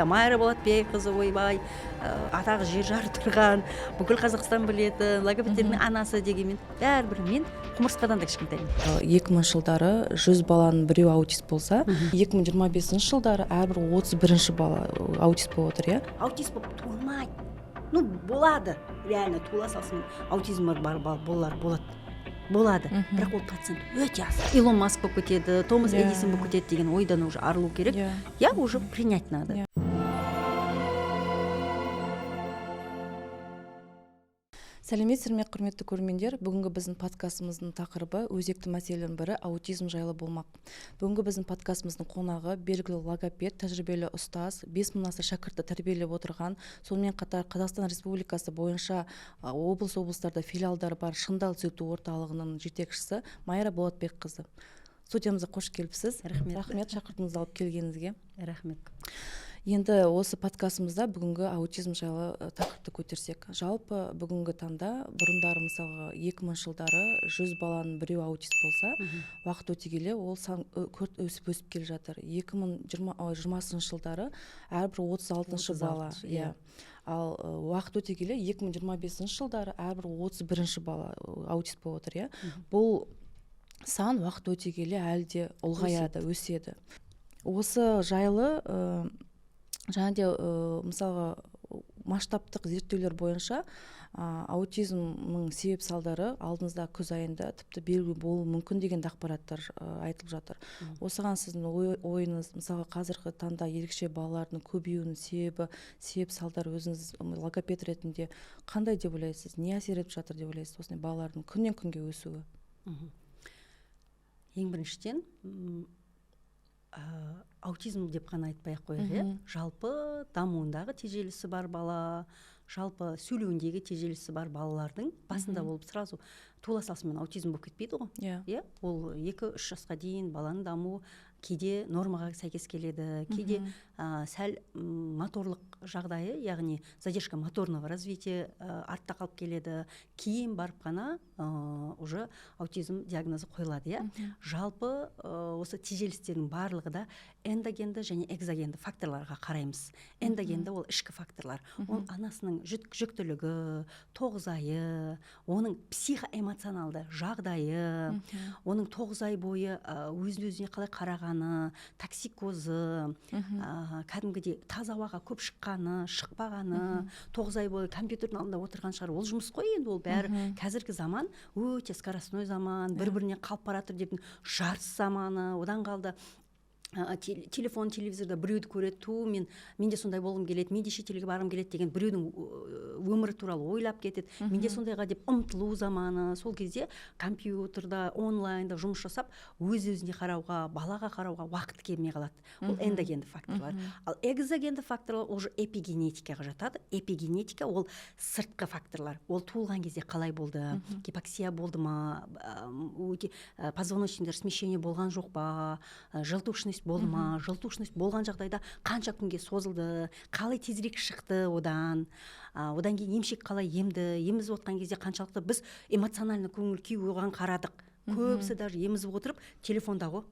Майра Болатбекқызы, ойбай, атағы жер жар тұрған, бүкіл Қазақстан білетін, логопедтердің анасы дегенмен, бәрібір мен құмырсқадан да кішкентаймын. 2000 жылдары 100 баланың біреу аутист болса, 2025 жылдары әрбір 31 бала аутист болып отыр, иә? Аутист болып туылмайды. Болады, реально туыла салсын аутизм бар болады. Бірақ ол процент өте аз. Илон Маск болып кетеді, Томас Эдисон болып кетеді деген ойдан уже арылу керек. Я уже принять надо. Сәлеметсіздер ме, құрметті көрермендер. Бүгінгі біздің подкастымыздың тақырыбы өзекті мәселенің бірі аутизм жайлы болмақ. Бүгінгі біздің подкастымыздың қонағы белгілі логопед, тәжірибелі ұстаз, 5000 аса шәкіртті тәрбиелеп отырған, сонымен қатар Қазақстан Республикасы бойынша облыстарда филиалдары бар Шыңдал түзету орталығының жетекшісі Майра Болатбекқызы. Студиямызға қош келіпсіз. Рахмет шақыртуыңызды алып келгеніңізге. Рахмет. Енді осы подкастымызда бүгінгі аутизм жайлы тақырыпты көтерсек. Жалпы бүгінгі таңда бұрындары мысалға 2000 жылдары 100 баланың біреу аутист болса, уақыт өте келе ол сан күрт өсіп келе жатыр. 2020 жылдары әрбір 36 бала. Ал уақыт өте келе 2025 жылдары әрбір 31 бала аутист болып отыр, иә? Бұл сан уақыт өте келе әлі де ұлғаяды, өседі. Осы жайлы және де мысалға масштабтық зерттеулер бойынша аутизмнің себеп салдары алдымызда күз айында тіпті белгілі болуы мүмкін деген ақпараттар айтылып жатыр. Осыған сіздің ойыңыз, мысалға қазіргі таңда ерекше балалардың көбеюінің себеп салдары өзіңіз логопед ретінде қандай деп ойлайсыз? Не әсер етіп жатыр деп ойлайсыз осындай балалардың күннен күнге өсуі? Ең біріншіден аутизм деп қана айтпай-ақ қояйық, жалпы дамуындағы тежелісі бар бала, жалпы сөйлеуіндегі тежелісі бар балалардың басында болып сразу туыла салысымен аутизм болып кетпейді ғой. Ол 2-3 жасқа дейін баланың дамуы кейде нормаға сәйкес келеді, кейде сәл моторлық жағдайы, яғни задержка моторного развития артта қалып келеді, кейін барып қана уже аутизм диагнозы қойылады. Жалпы осы тежелістердің барлығы да эндогенді және экзогенді факторларға қараймыз. Эндогенді ол ішкі факторлар. Ол анасының жүктілігі, тоғызайы, оның психоэмоционалды жағдайы, оның 9 ай бойы өзіне қалай қарағаны, токсикозы, кәдімгідей таза ауаға көп шыққаны, шықпағаны, 9 ай бойы компьютердің алдында отырған шығар. Ол жұмыс қой енді, ол бәрі қазіргі заман өте скоростной заман, бір-біріне қалып баратыр дейтін жарыс заманы. Одан қалды телефон, телевизорда біреуді көреді, менде сондай болғым келеді, менде шетелге барғым келеді деген біреудің өмірі туралы ойлап кетеді, менде сондайға деп ұмтылу заманы. Сол кезде компьютерда, онлайнда жұмыс жасап, өз-өзіне қарауға, балаға қарауға уақыт келмей қалады. Ол эндогенді факторлар. Ал экзогенді факторлар уже эпигенетикаға жатады. Эпигенетика ол сыртқы факторлар. Ол туылған кезде қалай болды, гипоксия болды ма, позвоночниктер смещение болған жоқ па, желтушность болды ма, желтушность болған жағдайда қанша күнге созылды, қалай тезірек шықты одан кейін емшек қалай емізіп отқан кезде қаншалықты біз эмоционально көңіл күй оған қарадық. Көбісі даже емізіп отырып телефонда ғой.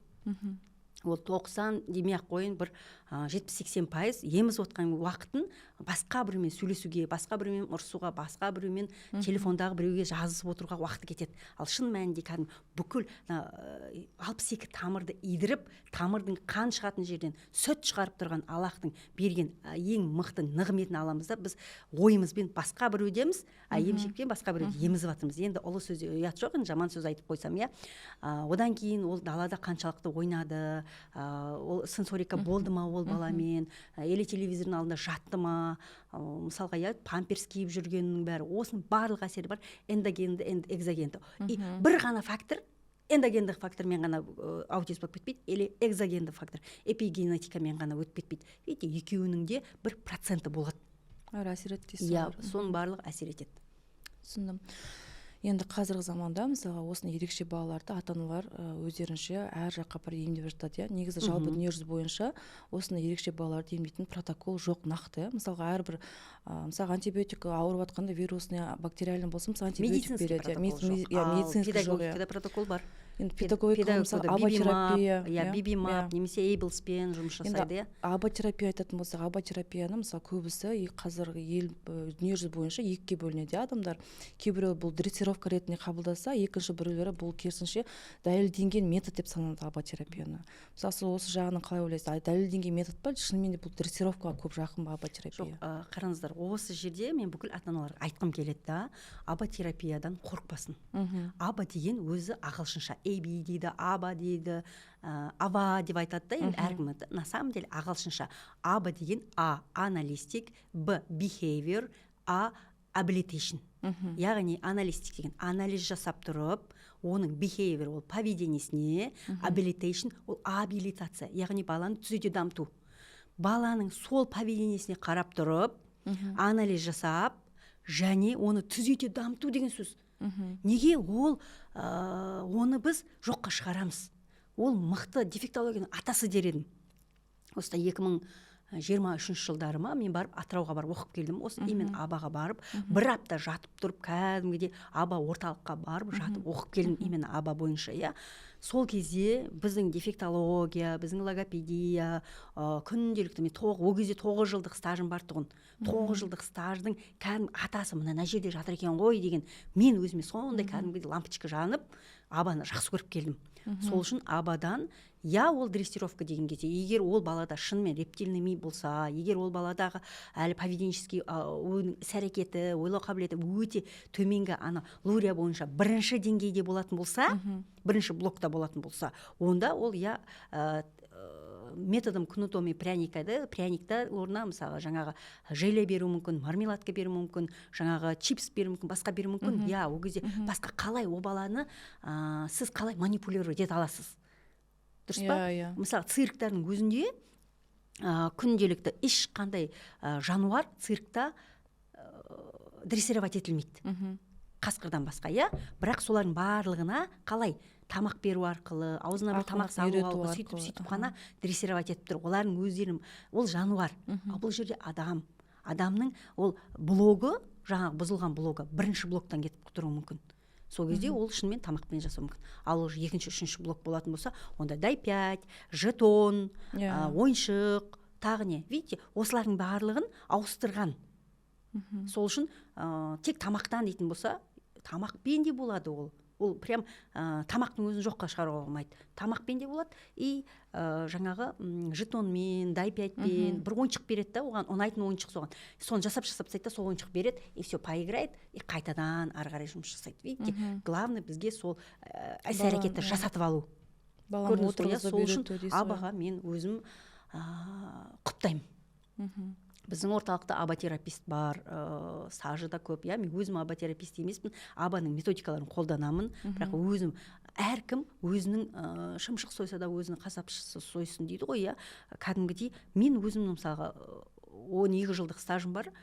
Ол 90 демей-ақ қойын, бір 70-80% еміз отқан уақытын басқа біреумен сөйлесуге, басқа біреумен ұрсуға, басқа біреумен телефондағы біреуге жазысып отыруға уақыт кетеді. Ал шын мәнінде кәдімгі бүкіл 62 тамырды идіріп, тамырдың қан шығатын жерден сүт шығарып тұрған Аллахтың берген ең мықты нығметін аламыз да, біз ойымызбен басқа біреудеміз, емшекпен басқа біреуді емізіп жатырмыз. Енді ұлы сөзде ұят жоқ, жаман сөз айтып қойсам, одан кейін ол далада қаншалықты ойнады, ол сенсорика болды ма ол баламен, или телевизордың алдында жатты ма, мысалға памперс киіп жүргеннің бәрі, осының барлық әсері бар, эндогенді, экзогенді. Бір ғана фактор, эндогенді фактормен ғана аутизм болып кетпейді, или экзогенді фактор, эпигенетикамен ғана өтіп кетпейді. Екеуінің де 1% болады. Әсер етеді. Соның барлық әсер етеді. Түсіндім. Енді қазіргі заманда мысалға осыны ерекше балаларды ата-аналар өздерінше әр жаққа бір емдеп жатады. Негізі жалпы дүниежүзі бойынша осыны ерекше балаларды емдейтін протокол жоқ, нақты. Мысалға әрбір антибиотик ауырып жатқанда вирусный, бактериальный болса, антибиотик береді. Медицинский протокол бар. енді педагогика мысалы аба-терапия, бибимап немесе эйблспен жұмыс жасайды. Енді аба-терапия айтатын болсақ, аба-терапияны мысалы көбісі қазіргі ел дүниежүзі бойынша екіге бөлінеді адамдар. Кейбіреу бұл дрессировка ретінде қабылдаса, екінші біреулері бұл керісінше дәлелденген метод деп саналады аба-терапияны. Мысалы сіз осы жағынан қалай ойлайсыз? Дәлелденген метод па, шынымен де бұл дрессировкаға көп жақын ба аба-терапия? Жоқ, қараңыздар, осы жерде мен бүкіл ата-аналарға айтқым келеді да, аба-терапиядан қорықпасын. Аба деген өзі ағылшынша AB дейді, аба дейді, ава деп айтады да, енді әркім. На самом деле ағылшынша аба деген А аналитик, Б behavior, А abilitation. Яғни аналитик деген анализ жасап тұрып, оның behavior ол поведениесіне, abilitation ол абилитация, яғни баланы түзете дамыту. Баланың сол поведениесіне қарап тұрып, анализ жасап, және оны түзете дамыту деген сөз. Неге ол оны біз жоққа шығарамыз? Ол мықты дефектологияның атасы дер едім. Осыда 2023 жылдары мен барып Атырауға барып оқып келдім. Осы именно абаға барып, бір апта жатып тұрып, кәдімгідей аба орталыққа барып жатып оқып келдім именно аба бойынша. Сол кезде біздің дефектология, біздің логопедия, күнделікті ол кезде 9 жылдық стажым бар тұғын. 9 жылдық стаждың кәдімгі атасы мына жерде жатыр екен ғой деген, мен өзіме сондай кәдімгідей лампочка жанып, абаны жақсы көріп келдім. Сол үшін абадан, ол дрессировка деген кезде, егер ол балада шынымен рептильный ми болса, егер ол баладағы әлі поведенческий іс-әрекеті, ойлау қабілеті өте төменгі лурия бойынша бірінші деңгейде болатын болса, бірінші блокта болатын болса, онда ол методом кнутом и пряникада, пряникта орнына мысалы жаңағы желе беру мүмкін, мармеладка беру мүмкін, жаңағы чипс беру мүмкін, басқа беру мүмкін. Ол кезде басқа қалай о баланы сіз қалай манипулировать ете аласыз. Дұрыс па? Мысалы цирктардың өзінде күнделікті ешқандай жануар циркта дрессировать етілмейді. Қасқырдан басқа, бірақ солардың барлығына қалай тамақ беру арқылы, аузына бір тамақ салу арқылы сөйтіп қана дрессировать етіп тұр. Олардың өздерінің, ол жануар. Ал бұл жерде адамның ол блогы, жаңағы бұзылған блогы бірінші блоктан кетіп тұруы мүмкін. Сол кезде ол шынымен тамақпен жасау мүмкін. Ал уже екінші, үшінші блок болатын болса, онда дай 5, жетон, ойыншық, тағы не. Видите, осылардың барлығын ауыстырған. Сол үшін тек тамақтан дейтін болса, тамақпен де болады ол. Ол прям тамақтың өзін жоққа шығаруға болмайды. Тамақпен де болады, и жаңағы жетонмен, дай 5-пен бір ойыншық береді да, оған ұнайтын ойыншық соған. Соны жасап тастайды да, сол ойыншық береді, и все, поиграет, и қайтадан ары қарай жұмыс жасайды. Видите, главное бізге сол іс-әрекетті жасатып алу. Сол үшін абаға мен өзім құптаймын. Біздің орталықта аба-терапист бар, стажы да көп. Мен өзім аба-терапист емеспін, абаның методикаларын қолданамын, бірақ өзім әркім өзінің шымшық сойса да өзінің қасапшысы сойсын дейді ғой. Кәдімгідей мен өзім мысалға 12 жылдық стажым бар.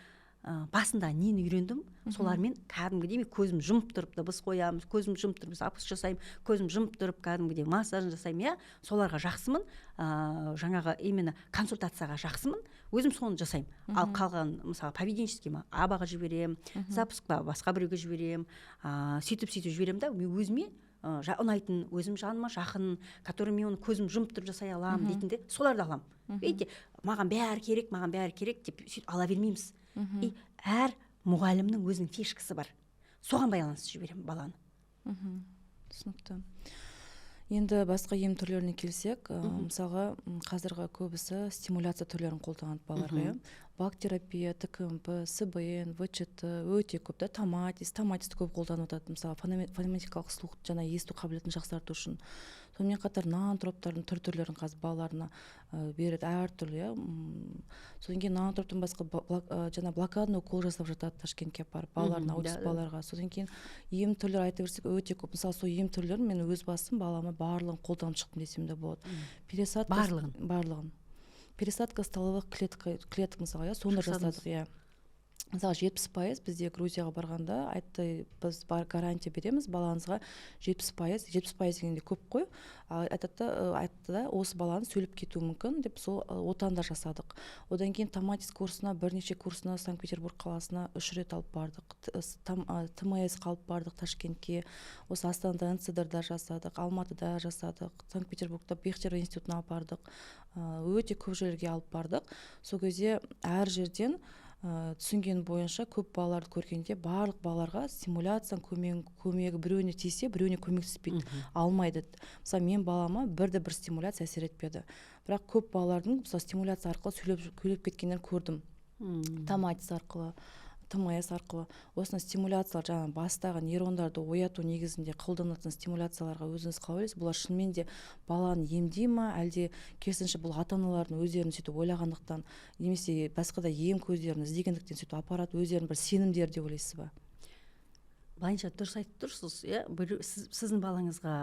Басында нені үйрендім, солармен кәдімгідей мен көзім жұмып тұрып дыбыс қоямыз, көзім жұмып тұрып апыс жасаймын, көзім жұмып тұрып кәдімгідей массажын жасаймын. Соларға жақсымын, жаңағы именно консультацияға жақсымын, өзім соны жасаймын. Ал қалған мысалы поведенческий абаға жіберем, запускқа басқа біреуге жіберем, сөйтіп жіберем да, мен өзіме ұнайтын, өзім жаныма жақын, который мен оны көзім жұмып тұрып жасай аламын дейтінде, соларды алам. Видите, маған бәрі керек деп сөйтіп ала бермейміз. И әр мұғалімнің өзінің фишкасы бар. Соған байланысты жіберем баланы. Түсінікті. Енді басқа ем түрлеріне келсек, мысалға қазіргі көбісі стимуляция түрлерін қолданады балаларға. Бак-терапия, ТКМП, СБН, ВЧТ өте көп та, томатисті көп қолданып жатады. Мысалы фонематикалық слух жаңа есту қабілетін жақсарту үшін. Сонымен қатар наантроптардың түрлерін қазір балаларына береді әртүрлі. Содан кейін наантроптың басқа жаңа блокадный укол жасап жатады Ташкентке барып балаларына, аутист балаларға. Содан кейін ем түрлері айта берсек өте көп. Мысалы сол ем түрлерін мен өз басым балама барлығын қолданып шықтым десем де болады. Барлығын. Пересадка столовых клеток мысалға, соны жасадық. мысалы 70% бізде Грузияға барғанда айтты, біз гарантия береміз балаңызға 70% дегенде көп қой. Айтты да осы баланы сөйлеп кетуі мүмкін деп сол отанда жасадық. Одан кейін томатис курсына, бірнеше курсына Санкт-Петербург қаласына 3 рет алып бардық. ТМС қалып бардық Ташкентке, осы Астанада НЦДРда жасадық, Алматыда жасадық, Санкт-Петербургта Бехтер институтына алып бардық. Өте көп жерлерге алып бардық. Сол кезде әр жерден түсінген бойынша көп балаларды көргенде барлық балаларға стимуляцияның көмегі біреуіне тисе, біреуіне көмектеспейді, алмайды. Мысалы мен балама бір стимуляция әсер етпеді. Бірақ көп балалардың мысалы стимуляция арқылы сөйлеп кеткендерін көрдім. Томатис арқылы, ТМС арқылы. Осыны стимуляциялар, жаңағы бастағы нейрондарды ояту негізінде қолданатын стимуляцияларға өзіңіз қалай ойлайсыз? Бұлар шынымен де баланы емдей ма, әлде керісінше бұл ата-аналардың өздерін сөйтіп ойлағандықтан, немесе басқа да ем көздерін іздегендіктен сөйтіп аппарат өздерін бір сенімдер деп ойлайсыз ба? Былайынша дұрыс айтып тұрсыз, сіздің балаңызға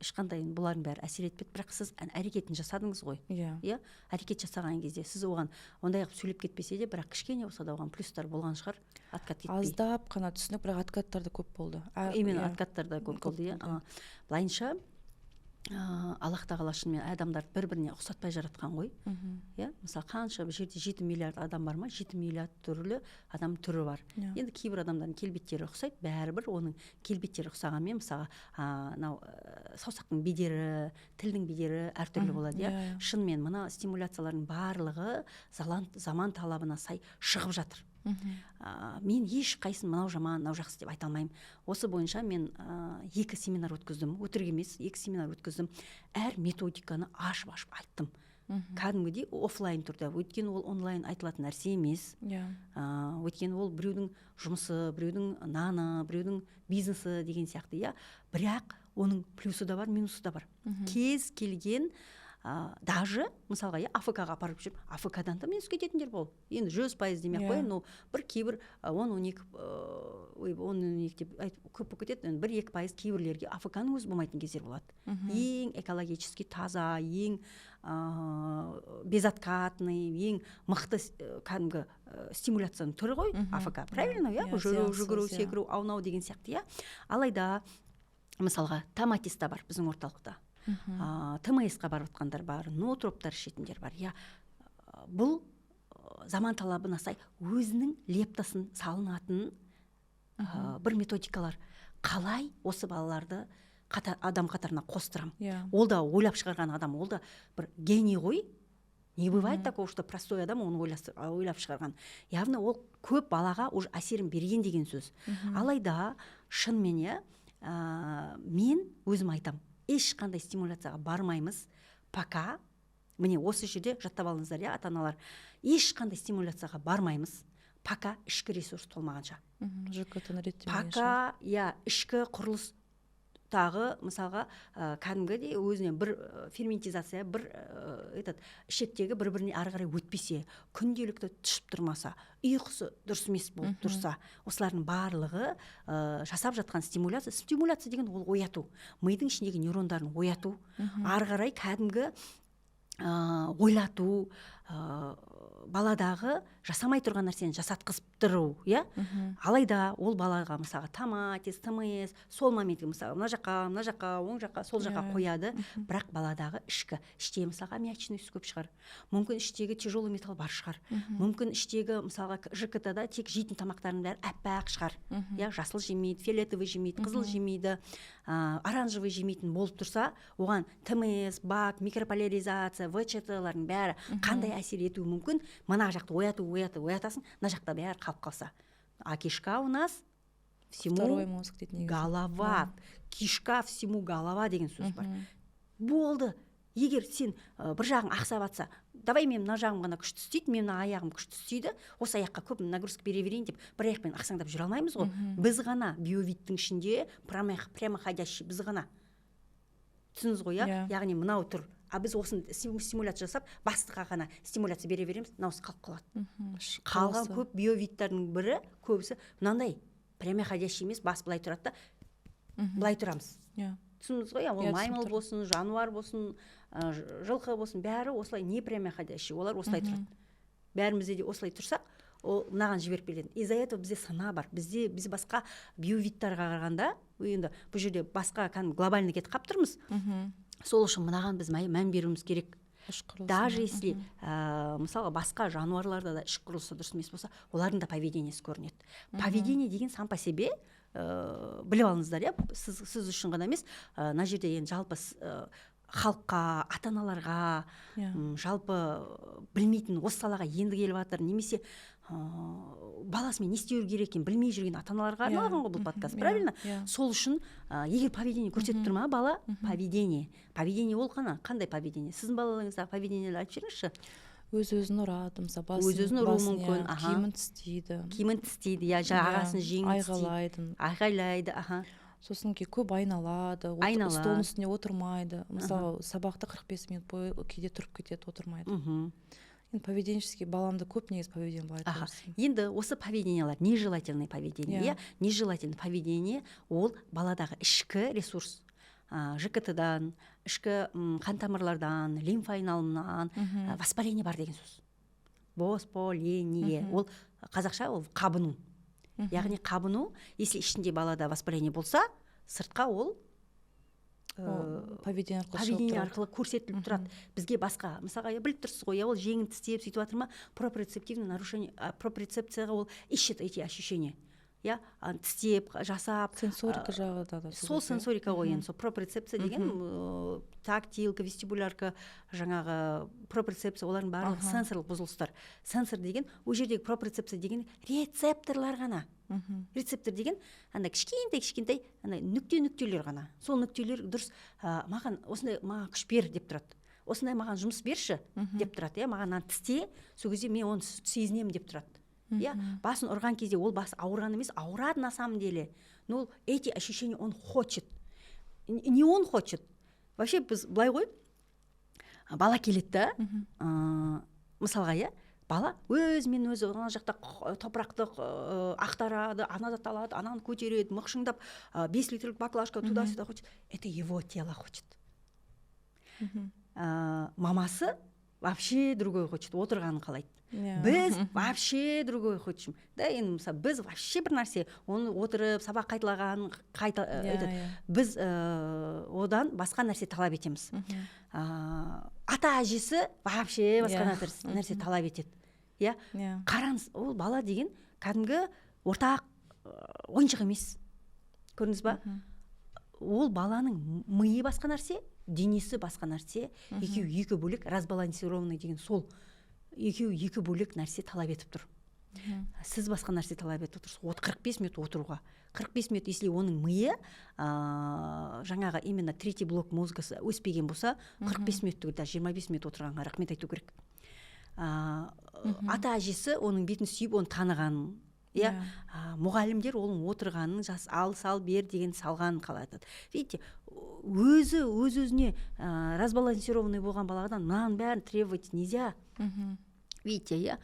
ешқандай бұлардың бәрі әсер етпеді, бірақ сіз әрекетін жасадыңыз ғой. Иә, әрекет жасаған кезде сіз оған ондай қылып сөйлеп кетпесе де, бірақ кішкене болса да оған плюстар болған шығар, откат кетпей. Аздап қана түсінік, бірақ откаттар да көп болды. Именно откаттар да көп болды, иә. Былайынша Аллах тағала шынымен адамдарды бір-біріне ұқсатпай жаратқан ғой. Иә, мысалы қанша жерде 7 миллиард адам бар ма, 7 миллиард түрлі адам түрі бар. Енді кейбір адамдардың келбеттері ұқсайды, бәрібір оның келбеттері ұқсағанмен, мысалы саусақтың бедері, тілдің бедері әртүрлі болады, иә. Шынымен мына стимуляциялардың барлығы заман талабына сай шығып жатыр. Мен еш қайсын мынау жаман, мынау жақсы деп айта алмаймын. Осы бойынша мен 2 семинар өткіздім, өтірік емес, 2 семинар өткіздім. Әр методиканы ашып айттым. Кәдімгідей офлайн түрде, өйткені ол онлайн айтылатын нәрсе емес. Өйткені ол біреудің жұмысы, біреудің наны, біреудің бизнесі деген сияқты, иә. Бірақ оның плюсы да бар, минусы да бар. Кез келген даже мысалға АФК-ға апарып жүріп, АФК-дан да минус кететіндер бол. Енді 100% демек қой, но бір кейбір 10-12 деп көп болып кетеді. 1-2% кейбірлерге АФК-ның өзі болмайтын кездер болады. Ең экологически таза, ең безоткатный, ең мықты кәдімгі стимуляцияның түрі ғой АФК. Правильно, иә? Жүгіру, секіру, аунау деген сияқты, иә. Алайда мысалға томатиста бар біздің орталықта. ТМС-қа барып отқандар бар, ноотроптар ішетіндер бар. Бұл заман талабына сай өзінің лептасын салынатын бір методикалар. Қалай осы балаларды адам қатарына қостырам? Ол да ойлап шығарған адам, ол да бір гений ғой. Не бывает такого, что простой адам оны ойлап шығарған. Явно ол көп балаға уже әсерін берген деген сөз. Алайда шынымен мен өзім айтам, ешқандай стимуляцияға бармаймыз, пока, міне осы жерде жаттап алыңыздар, иә, ата-аналар, ешқандай стимуляцияға бармаймыз, пока ішкі ресурс толмағанша. Пока, ішкі құрылыстағы, мысалға, кәдімгідей өзінен бір ферментизация, бір ішектегі бір-біріне ары қарай өтпесе, күнделікті түшіп тұрмаса, ұйқысы дұрыс емес болып тұрса, осылардың барлығы жасап жатқан стимуляция деген ол ояту, мидың ішіндегі нейрондарын ояту, ары қарай кәдімгі ойлату, баладағы жасамай тұрған нәрсені жасатқызып тұру, иә? Алайда ол балаға мысалға томатис, ТМС, сол моментке мысалға мына жаққа, оң жаққа, сол жаққа қояды, бірақ баладағы іште мысалға аммиачный көп шығар. Мүмкін іштегі тяжелый металл бар шығар. Мүмкін іштегі мысалға ЖКТ-да тек жейтін тамақтардың бәрі әппақ шығар. Я жасыл жемейді, фиолетовый жемейді, қызыл жемейді, оранжевый жемейтін болып тұрса, оған ТМС, БАК, микрополяризация, ВЧТ-лардың бәрі қандай әсер етуі мүмкін? Мына жақты оятасың, мына жақта бәрі қалып қалса. А кишка у нас всему голова. Кишка всему голова деген сөз бар. Болды. Егер сен бір жағың ақсап атса, давай мен мына жағым ғана күшті істейді, мен мына аяғым күшті істейді, осы аяққа көп нагрузка бере берейін деп, бір аяқпен ақсаңдап жүре алмаймыз ғой. Біз ғана биовидтің ішінде прямоходящий, біз ғана. Түсініңіз ғой, яғни мынау тұр. А біз осыны стимуляция жасап, бастыға ғана стимуляция бере береміз, мынаусы қалып қалады. Қалған көп биовидтардың бірі, көбісі мынандай прямоходящий емес, бас былай тұрады да, былай тұрамыз. Түсініңіз ғой, ол маймыл болсын, жануар болсын, жылқы болсын, бәрі осылай не прямоходящий, олар осылай тұрады. Бәрімізде де осылай тұрсақ, ол мынаған жіберіп береді. Из-за этого бізде сана бар. Біз басқа биовидтарға қарағанда енді бұл жерде басқа глобальный кетіп қалып тұрмыз. Сол үшін мынаған біз мән беруіміз керек. Даже если мысалға басқа жануарларда да іш құрылысы дұрыс емес болса, олардың да поведениесі көрінеді. Поведение деген сам по себе біліп алыңыздар, сіз үшін ғана емес, мына жерде енді жалпы халыққа, ата-аналарға, жалпы білмейтін осы салаға енді келіп жатыр, немесе баласымен не істеу керек екенін білмей жүрген ата-аналарға арналған ғой бұл подкаст, правильно? Сол үшін егер поведение көрсетіп тұр ма бала, поведение ол қандай поведение? Сіздің балаларыңыздағы поведениелерді айтып жіберіңізші. Өз-өзін ұрады, мысалы өзін ұруы мүмкін, киімін тістейді, ағасын жеңін айғайлайды, сосын көп айналады, столдың үстіне отырмайды, мысалы сабақта 45 минут бойы кейде тұрып кетеді, отырмайды. Енді поведенческий баламда көп негізі поведение бар. Енді осы поведениялар нежелательный поведение. Нежелательный поведение ол баладағы ішкі ресурс, ЖКТ-дан, ішкі қан тамырлардан, лимфа айналымынан воспаление бар деген сөз. Воспаление ол қазақша ол қабыну. Яғни қабыну, если ішінде балада воспаление болса, сыртқа ол поведение арқылы көрсетіліп тұрады. Бізге басқа, мысалға, біліп тұрсыз ғой, ол жеңін тістеп сөйтіп жатыр ма, пропрецептивный нарушение, пропрецепцияға ол ищет эти ощущения. Тістеп, жасап, сенсорика жағы да. Сол сенсорика ғой, енді пропрецепция деген тактилка, вестибулярка, жаңағы пропрецепция, олардың барлығы сенсорлық бұзылыстар. Сенсор деген, ол жердегі пропрецепция деген рецепторлар ғана. Рецептор деген кішкентай нүкте-нүктелер ғана. Сол нүктелер дұрыс маған осындай маған күш бер деп тұрады. Осындай маған жұмыс берші деп тұрады. Маған тісте, сол кезде мен оны сезінемін деп тұрады. Басын ұрған кезде ол басы ауырған емес, ауырады на самом деле. Но эти ощущения он хочет. Не он хочет. Вообще біз былай ғой, бала келеді да, мысалға, бала өзімен өзі ана жақта топырақты ақтарады, анада талады, ананы көтереді, мықшыңдап 5 литрлік баклажка туда-сюда хочет. Это его тело хочет. Мамасы вообще другой хочет, отырғанын қалайды. Біз вообще другой хочем. Енді біз вообще бір нәрсе, оны отырып, сабақ қайталаған, біз одан басқа нәрсе талап етеміз. Ата-әжесі вообще басқа нәрсе талап етеді. Қараңыз, ол бала деген кәдімгі ортақ ойыншық емес. Көрдіңіз ба? Ол баланың миы басқа нәрсе, денесі басқа нәрсе, екеуі екі бөлек, разбалансированный деген сол екі бөлек нәрсе талап етіп тұр. Сіз басқа нәрсе талап етіп тұрсыз. 45 минут отыруға. 45 минут, если оның миы жаңағы именно третий блок мозгасы өспеген болса, 45 минут түгіл, 25 минут отырғанға рахмет айту керек. Ата-әжесі оның бетін сүйіп, оны танығанын, мұғалімдер оның отырғанын, ал бер деген салғанын қалады. Видите, өз-өзіне разбалансированный болған баладан мынаның бәрін требовать нельзя. Видите,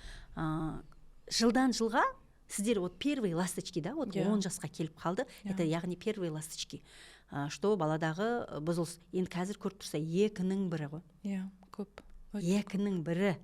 жылдан жылға сіздер первые ласточки, 10 жасқа келіп қалды. Это яғни первые ласточки. Что баладағы бұзылыс. Енді қазір көріп тұрса, екінің бірі ғой. Көп. Екінің бірі.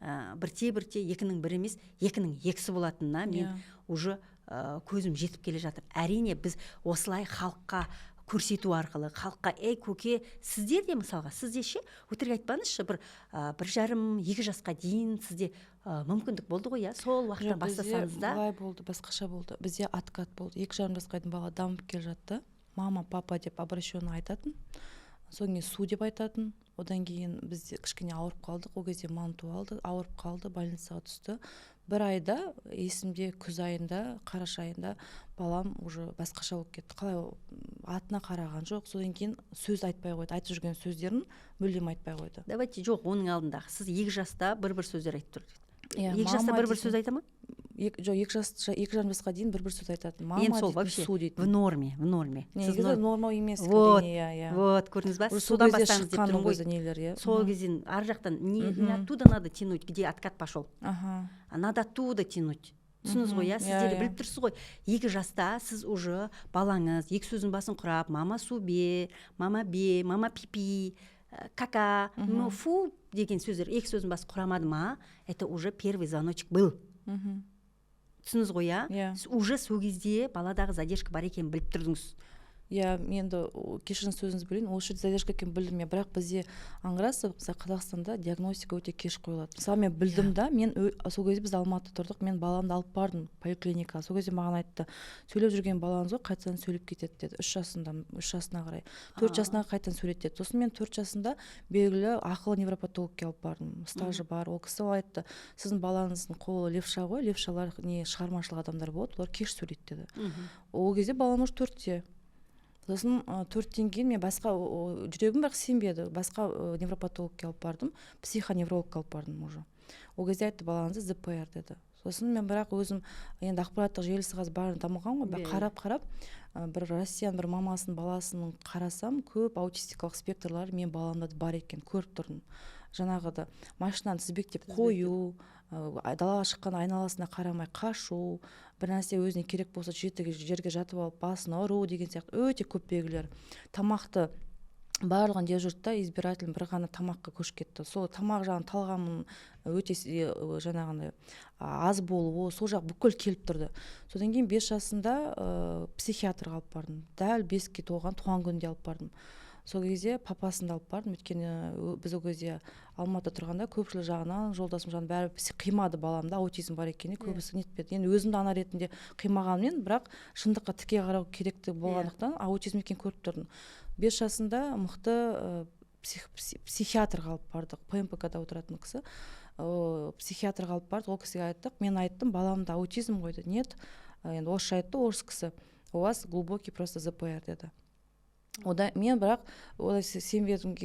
Бірте-бірте екінің бірі емес, екінің екісі болатынына мен уже көзім жетіп келе жатыр. Әрине біз осылай халыққа көрсету арқылы, халыққа, көке, сіздер де мысалға, сізде ше, өтірік айтпаңызшы, бір 1,5-2 жасқа дейін сізде мүмкіндік болды ғой, сол уақыттан бастасаңыз да. Былай болды, басқаша болды. Бізде откат болды. 2,5 жасқа дейін бала дамып келе жатты. Мама, папа деп обращенно айтатын. Содан кейін су деп айтатын. Одан кейін біз кішкене ауырып қалдық. Ол кезде манту алды, ауырып қалды, больницаға түсті. 1 айда, есімде күз айында, қараша айында балам уже басқаша болып кетті. Қалай атына қараған жоқ. Содан кейін сөз айтпай қойды. Айтып жүрген сөздерін мүлдем айтпай қойды. Давайте, жоқ, оның алдындағы. Сіз 2 жаста бір сөздер айтып тұрды. 2 жаста бір сөз айта ма? Жоқ, 2,5 жасқа дейін бір сөз айтатын. Мама дейді, су дейді. В норме. Негізі норма емес. Вот, көрдіңіз ба? Судан бастаңыз деп тұрмын ғой. Сол кезден ар жақтан не оттуда надо тянуть, где откат пошел. Надо оттуда тянуть. Түсініңіз ғой, сіздер біліп тұрсыз ғой. 2 жаста сіз уже балаңыз 2 сөздің басын құрап, мама су бе, мама пипи, кака, фу деген сөздер 2 сөздің басы құрамады ма, это уже первый звоночек был. түсініңіз ғой, Иә. уже сол кезде баладағы задержка бар екенін біліп тұрдыңыз. Иә, енді кешіріңіз сөзіңізді бөлейін, ол жерде задержка екенін білдім, бірақ бізде аңғырасыз, мысалы Қазақстанда диагностика өте кеш қойылады. Мысалы мен білдім да, мен сол кезде біз Алматыда тұрдық, мен баламды алып бардым поликлиникаға. Сол кезде маған айтты, сөйлеп жүрген балаңыз ғой, қайтадан сөйлеп кетеді деді. 3 жасына қарай. 4 жасына қайтадан сөйлетеді. Сосын мен 4 жасында белгілі ақылы невропатологке алып бардым. Стажы бар. Ол кісі айтты, сіздің балаңыздың қолы левша ғой, левшалар не шығармашылық адамдар болады, олар кеш сөйлейді деді. Ол кезде балам уже 4-те. Сосын 4-тен кейін мен басқа жүрегім бірақ сенбеді, басқа невропатологке алып бардым, психоневрологқа алып бардым уже. Ол кезде айтты, балаңызда ЗПР деді. Сосын мен бірақ өзім енді ақпараттық желісі қазір барын дамыған ғой, қарап бір Россияның бір мамасының баласының қарасам, көп аутистикалық спектрлар мен баламда бар екен, көріп тұрдым. Жаңағыда машинаны тізбектеп қою, далаға шыққан айналасына қарамай қашу, бір нәрсе өзіне керек болса жерге жатып алып басын ұру деген сияқты өте көп белгілер. Тамақты барлығын дежуртта избирательно бір ғана тамаққа көшіп кетті. Сол тамақ жағын талғамын өте жаңағындай аз болуы, сол жақ бүкіл келіп тұрды. Содан кейін 5 жасында психиатрға алып бардым. Дәл 5-ке туған күнінде алып бардым. Сол кезде папасын алып бардым, өйткені біз ол кезде Алматыда тұрғанда көпшілік жағынан, жолдасым жағынан бәрі қимады баламда аутизм бар екеніне, көбісі нетпеді. Енді өзімді ана ретінде қимағанмен, бірақ шындыққа тіке қарау керекті болғандықтан аутизм екенін көріп тұрдым. 5 жасында мықты психиатрға алып бардық, ПМПК-да отыратын кісі. Психиатрға алып бардық, ол кісіге айттық, мен айттым, баламда аутизм қойды. Нет, енді орысша айтты, орыс кісі, у вас глубокий просто ЗПР деді. Одан мен бірақ сенбедім,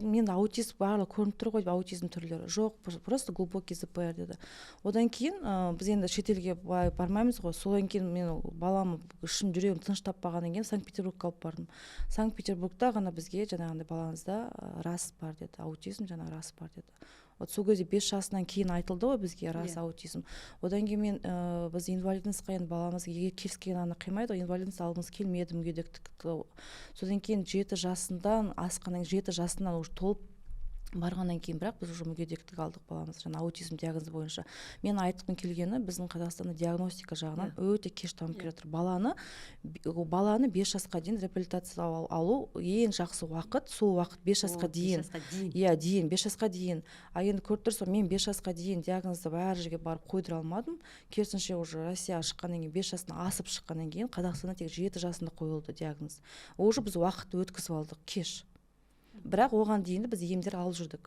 мен аутизм барлығы көрініп тұр ғой, аутизм түрлері жоқ, просто глубокий ЗПР деді. Одан кейін біз енді шетелге бармаймыз ғой, содан кейін мен балам үшін жүрегім тыныш таппағаннан кейін Санкт-Петербургқа алып бардым. Санкт-Петербургта ғана бізге жаңағындай балаңызда рас бар деді, аутизм жаңағы рас бар деді. Вот сол кезде 5 жасынан кейін айтылды ғой бізге рас аутизм. Одан кейін мен біз инвалидностьқа енді баламыз келіскен ана қимайды ғой, инвалидность алғымыз келмеді, мүгедектік. Содан кейін 7 жасынан асқаннан 7 жасынан уже толып барғаннан кейін бірақ біз уже мүгедектік алдық баламыз, жаңа аутизм диагнозы бойынша. Мен айтқым келгені біздің Қазақстанда диагностика жағынан өте кеш дамып келе жатыр. Баланы 5 жасқа дейін реабилитация алу ең жақсы уақыт, сол уақыт 5 жасқа дейін. Иә, дейін 5 жасқа дейін. А енді көріп тұрсыз, мен 5 жасқа дейін диагнозды әр жерге барып қойдыра алмадым. Керісінше уже Россияға шыққаннан кейін 5 жасынан асып шыққаннан кейін Қазақстанда тек 7 жасында қойылды диагноз. Уже біз уақыт өткізіп алдық, кеш. Бірақ оған дейін біз емдер алып жүрдік.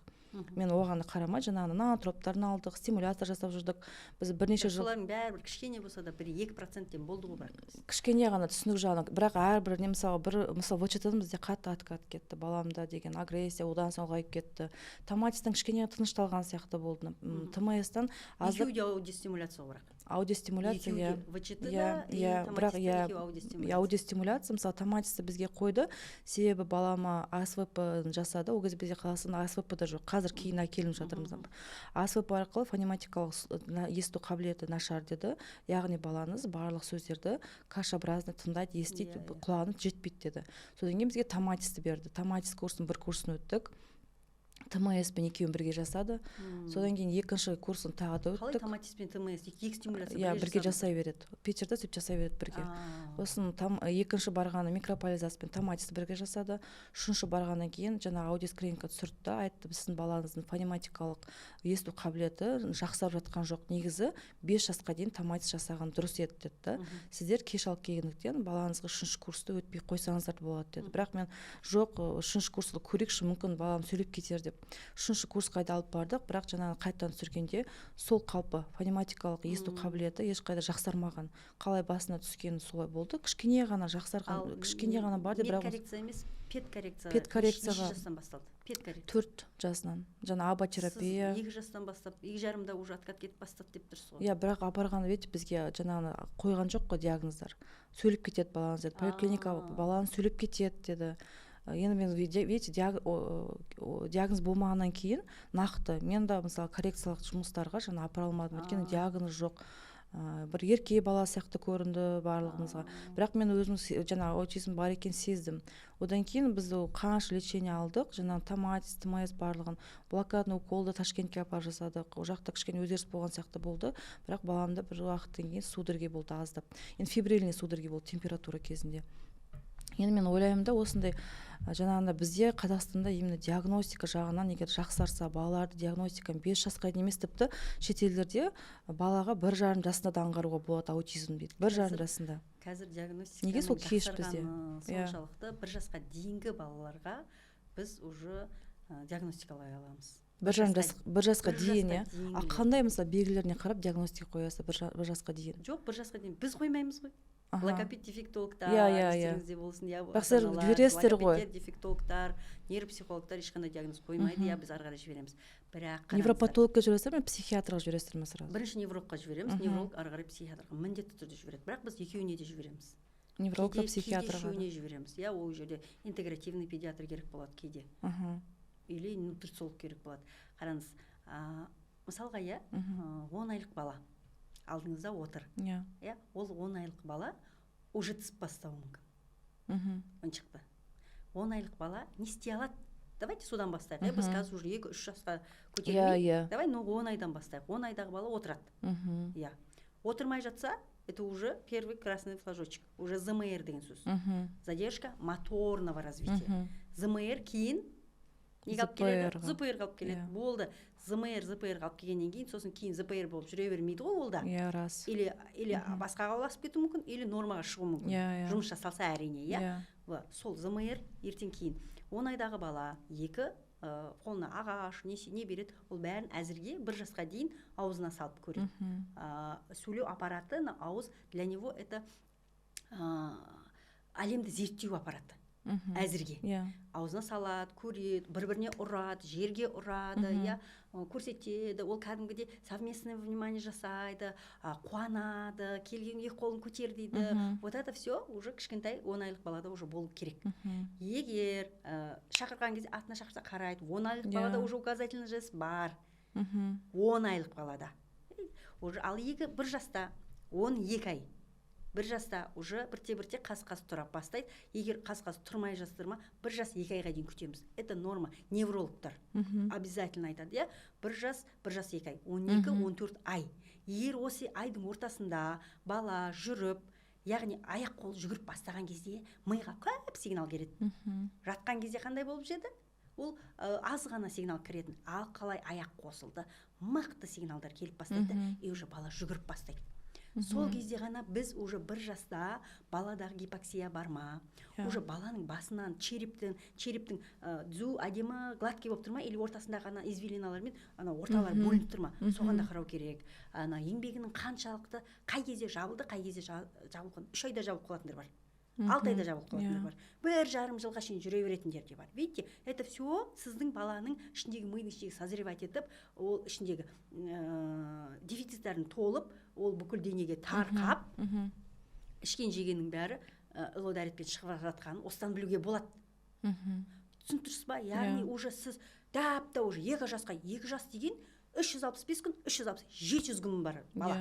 Мен оған қарамай жаңағы нанотроптарын алдық, стимуляция жасап жүрдік. Біз бірнеше жыл. Солардың бәрібір кішкене болса да 1-2%-тен болды ғой бірақ. Кішкене ғана түсінік жағынан, бірақ әрбір не мысалы ВЧТ-дан бізде қатты откат кетті, баламда деген агрессия одан соң ұлғайып кетті. Томатистан кішкене тынышталған сияқты болды. ТМС-тан екеуі де аудиостимуляция бірақ. Аудиостимуляция, бірақ аудиостимуляция, мысалы томатисті бізге қойды, себебі балама АСВП жасады, ол кезде бізде Қазақстанда АСВП-да жоқ, қазір кейін әкеліп жатырмыз. АСВП арқылы фонематикалық есту қабілеті нашар деді, яғни балаңыз барлық сөздерді кашеобразно тыңдайды, естиді, құлағына жетпейді деді. Содан кейін бізге томатисті берді, томатис курсын 1 курсын өттік. ТМС пен екеуін бірге жасады. Содан кейін екінші курсын тағы да өттік. Қалай томатис пен ТМС екі стимуляция бірге жасай береді. Питерде сөйтіп жасай береді бірге. Сосын екінші барғаны микрополизация пен томатисті бірге жасады. Үшінші барғаннан кейін жаңа аудиоскринingқа түсірді, айтты, сіздің балаңыздың фонематикалық есту қабілеті жақсарып жатқан жоқ. Негізі 5 жасқа дейін томатис жасаған дұрыс еді деді. Сіздер кеш алып келгендіктен балаңызға 3-ші курсты өтпей қойсаңыздар болады деді. Бірақ мен жоқ, 3-ші курсты көрейікші, мүмкін балам сөйлеп кетер деп 3-ші курсқа алып бардық, бірақ жаңағы қайтадан түсіргенде сол қалпы фонематикалық есту қабілеті ешқайда жақсармаған. Қалай басына түскені солай болды. Кішкене ғана жақсарған, кішкене ғана бар деп, бірақ коррекция емес, педкоррекция. Педкоррекцияға 2 жастан басталды. Педкоррекция 4 жасынан. Жаңа аботерапия. 2 жастан бастап, 2,5-да уже откат кетіп бастады деп тұрсыз ғой. Иә, бірақ апарғаны ведь бізге жаңағы қойған жоқ қой диагноздар. Сөйлеп кетеді балаңыз деді. Поликлиника балаңыз сөйлеп кетеді деді. Енді мен видите диагноз болмағаннан кейін нақты мен да мысалы коррекциялық жұмыстарға жаңа апара алмадым, өйткені диагноз жоқ. бір ерке бала сияқты көрінді барлығымызға. Бірақ мен өзім жаңағы аутизм бар екен сездім. Одан кейін біз қанша лечение алдық, жаңағы томатис, ТМС барлығын, блокадный уколды Ташкентке апарып жасадық. Ол жақта кішкене өзгеріс болған сияқты болды, бірақ баламда бір уақыттан кейін судороги болды аздап. Енді фибрильный судороги болды температура кезінде. Енді мен ойлаймын да, осындай жаңағында бізде Қазақстанда именно диагностика жағынан егер жақсарса, балаларды диагностиканы 5 жасқа дейін емес, тіпті шетелдерде балаға 1,5 жасында да аңғаруға болады аутизм дейді. 1,5 жасында. Қазір диагностиканың неге сол кеш бізде? Соншалықты 1 жасқа дейінгі балаларға біз уже диагностикалай аламыз. 1 жасқа дейін, а қандай мысалы белгілеріне қарап диагностика қоясыз 1 жасқа дейін? Жоқ, 1 жасқа дейін біз қоймаймыз ғой. Логопед дефектологтар, естеріңізде болсын, жібересіздер ғой. Логопед дефектологтар, нейропсихологтар ешқандай диагноз қоймайды, біз ары қарай жібереміз. Бірақ невропатологқа жібересіздер ме, психиатрға жібересіздер ме сразу? Бірінші неврологқа жібереміз, невролог ары қарай психиатрға міндетті түрде жібереді. Бірақ біз екеуіне де жібереміз. Неврологқа, психиатрға. Кейде жібереміз. Ол жерде интегративный педиатр керек болады кейде. Или нутрициолог керек болады. Қараңыз, мысалға 10 айлық бала алдыңызда отыр. Ол 10 айлық бала уже тісіп бастауы мүмкін. Ойыншықты. 10 айлық бала не істей алады? Давайте содан бастайық. Біз қазір уже 2-3 жасқа көтермей. Давай 10 айдан бастайық. 10 айдағы бала отырады. Отырмай жатса, это уже первый красный флажочек. Уже ЗМР деген сөз. Задержка моторного развития. ЗМР кейін неге алып келеді? ЗПР қалып келеді. Болды. ЗМР қалып келгеннен кейін, сосын кейін ЗПР болып жүре бермейді ғой ол да. Рас. Или басқаға ұласып кету мүмкін, или нормаға шығу мүмкін. Жұмыс жасалса әрине, Сол ЗМР ертең кейін. 10 айдағы бала 2 қолына ағаш, не береді, ол бәрін әзірге 1 жасқа дейін аузына салып көреді. Сөйлеу аппараты, ауыз, для него это әлемді зерттеу аппараты. Әзірге. Аузына салады, көреді, бір-біріне ұрады, жерге ұрады, көрсетеді, ол кәдімгідей совместное внимание жасайды, қуанады, келген екі қолын көтер дейді. Вот это все уже кішкентай 10 айлық балада уже болу керек. Егер шақырған кезде атына шақырса қарайды, 10 айлық балада уже указательный жест бар. 10 айлық балада. Ал 1 жаста 12 ай. 1 жаста уже бірте-бірте қас-қас тұра бастайды. Егер қас-қас тұрмай жастырма, 1 жас 2 айға дейін күтеміз. Это норма. Неврологтар обязательно айтады. 1 жас 2 ай, 12-14 ай. Егер осы айдың ортасында бала жүріп, яғни аяқ қол жүгіріп бастаған кезде миға көп сигнал келеді. Жатқан кезде қандай болып жеді? Ол аз ғана сигнал кіретін. Ал қалай аяқ қосылды, мықты сигналдар келіп бастайды, и уже бала жүгіріп бастайды. Сол кезде ғана біз уже 1 жаста баладағы гипоксия бар ма? Уже баланың басынан, черептің түзу, әдемі, гладкий болып тұрма, или ортасында ғана извилиналармен орталар бөлініп тұрма? Соған да қарау керек. Еңбегінің қаншалықты, қай кезде жабылды, қай кезде жабылған. 3 айда жабылып қалатындар бар. 6 айда жабылып қалатындар бар. 1,5 жылға шейін жүре беретіндер де бар. Видите, это все сіздің баланың ішіндегі мидың ішіндегі созревать етіп, ол ішіндегі дефициттарын толып, ол бүкіл денеге тарқап, ішкен жегеннің бәрі ылодәретпен шығып жатқанын осыдан білуге болады. Түсініп тұрсыз ба? Яғни уже сіз дәпті уже 2 жасқа, 2 жас деген 365 күн, 700 күн бар бала.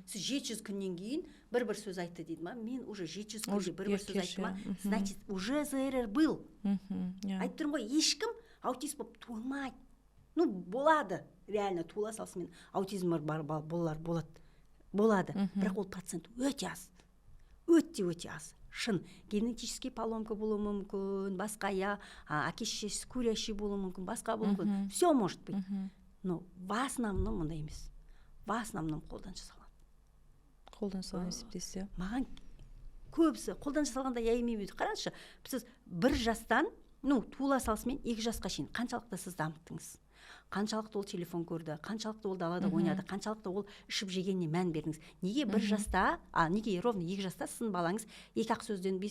Сіз 700 күннен кейін бір сөз айтты дейді ма? Мен уже 700 күнде бір сөз айтты ма? Значит, уже ЗРР был. Айтып тұрмын ғой, ешкім аутист болып туылмайды. Болады, реально туыла салысымен аутизм бар балалар болады. Бірақ ол процент өте аз. Өте аз. Шын, генетический поломка болуы мүмкін, басқа әке-шешесі курящий болуы мүмкін, басқа болуы мүмкін. Все может быть. Но в основном мұндай емес. В основном қолдан жасалған. Қолдан жасалған есептесе. Маған көбісі қолдан жасалғанда емеймейді. Қараңызшы, сіз 1 жастан, туыла салысымен 2 жасқа шейін қаншалықты сіз дамыттыңыз? Қаншалықты ол телефон көрді, қаншалықты ол далада ойнады, қаншалықты ол ішіп жегеніне мән бердіңіз? Неге 1 жаста, неге ровно 2 жаста сіздің балаңыз 2-ақ сөзден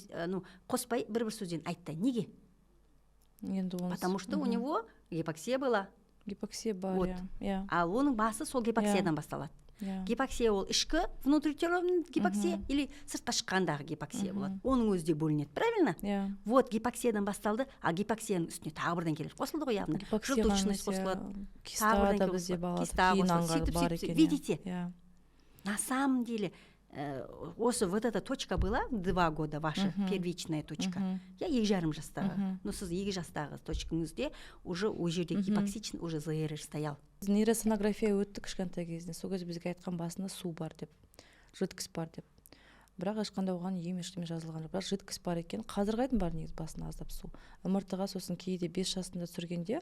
қоспай 1 сөзден айтты? Неге? Потому что у него гипоксия была. Гипоксия бар, Ал оның басы сол гипоксиядан басталады. Гипоксия ол ішкі, внутриутробный гипоксия, или сыртқа шыққандағы гипоксия болады. Оның өзі де бөлінеді, правильно? Вот гипоксиядан басталды, а гипоксияның үстіне тағы бірден келеді. Қосылды ғой яғни. Желточность қосылады. Киста да бізде балады, кейін аңғарып бар екен. Видите? на самом деле осы вот эта точка была 2 года ваша первичная точка. Я 2,5 жастағы. Но сіз 2 жастағы точкаңызде уже ол жерде гипоксичный уже ЗРР стоял. Нейросонография өтті кішкентай кезінде. Сол кезде бізге айтқан басында су бар деп, жидкость бар деп. Бірақ ешқандай оған ем ештеме жазылған жоқ. Бірақ жидкость бар екен. Қазір қайдың бар негізі басына аздап су. МРТ-ға сосын кейде 5 жасында түсіргенде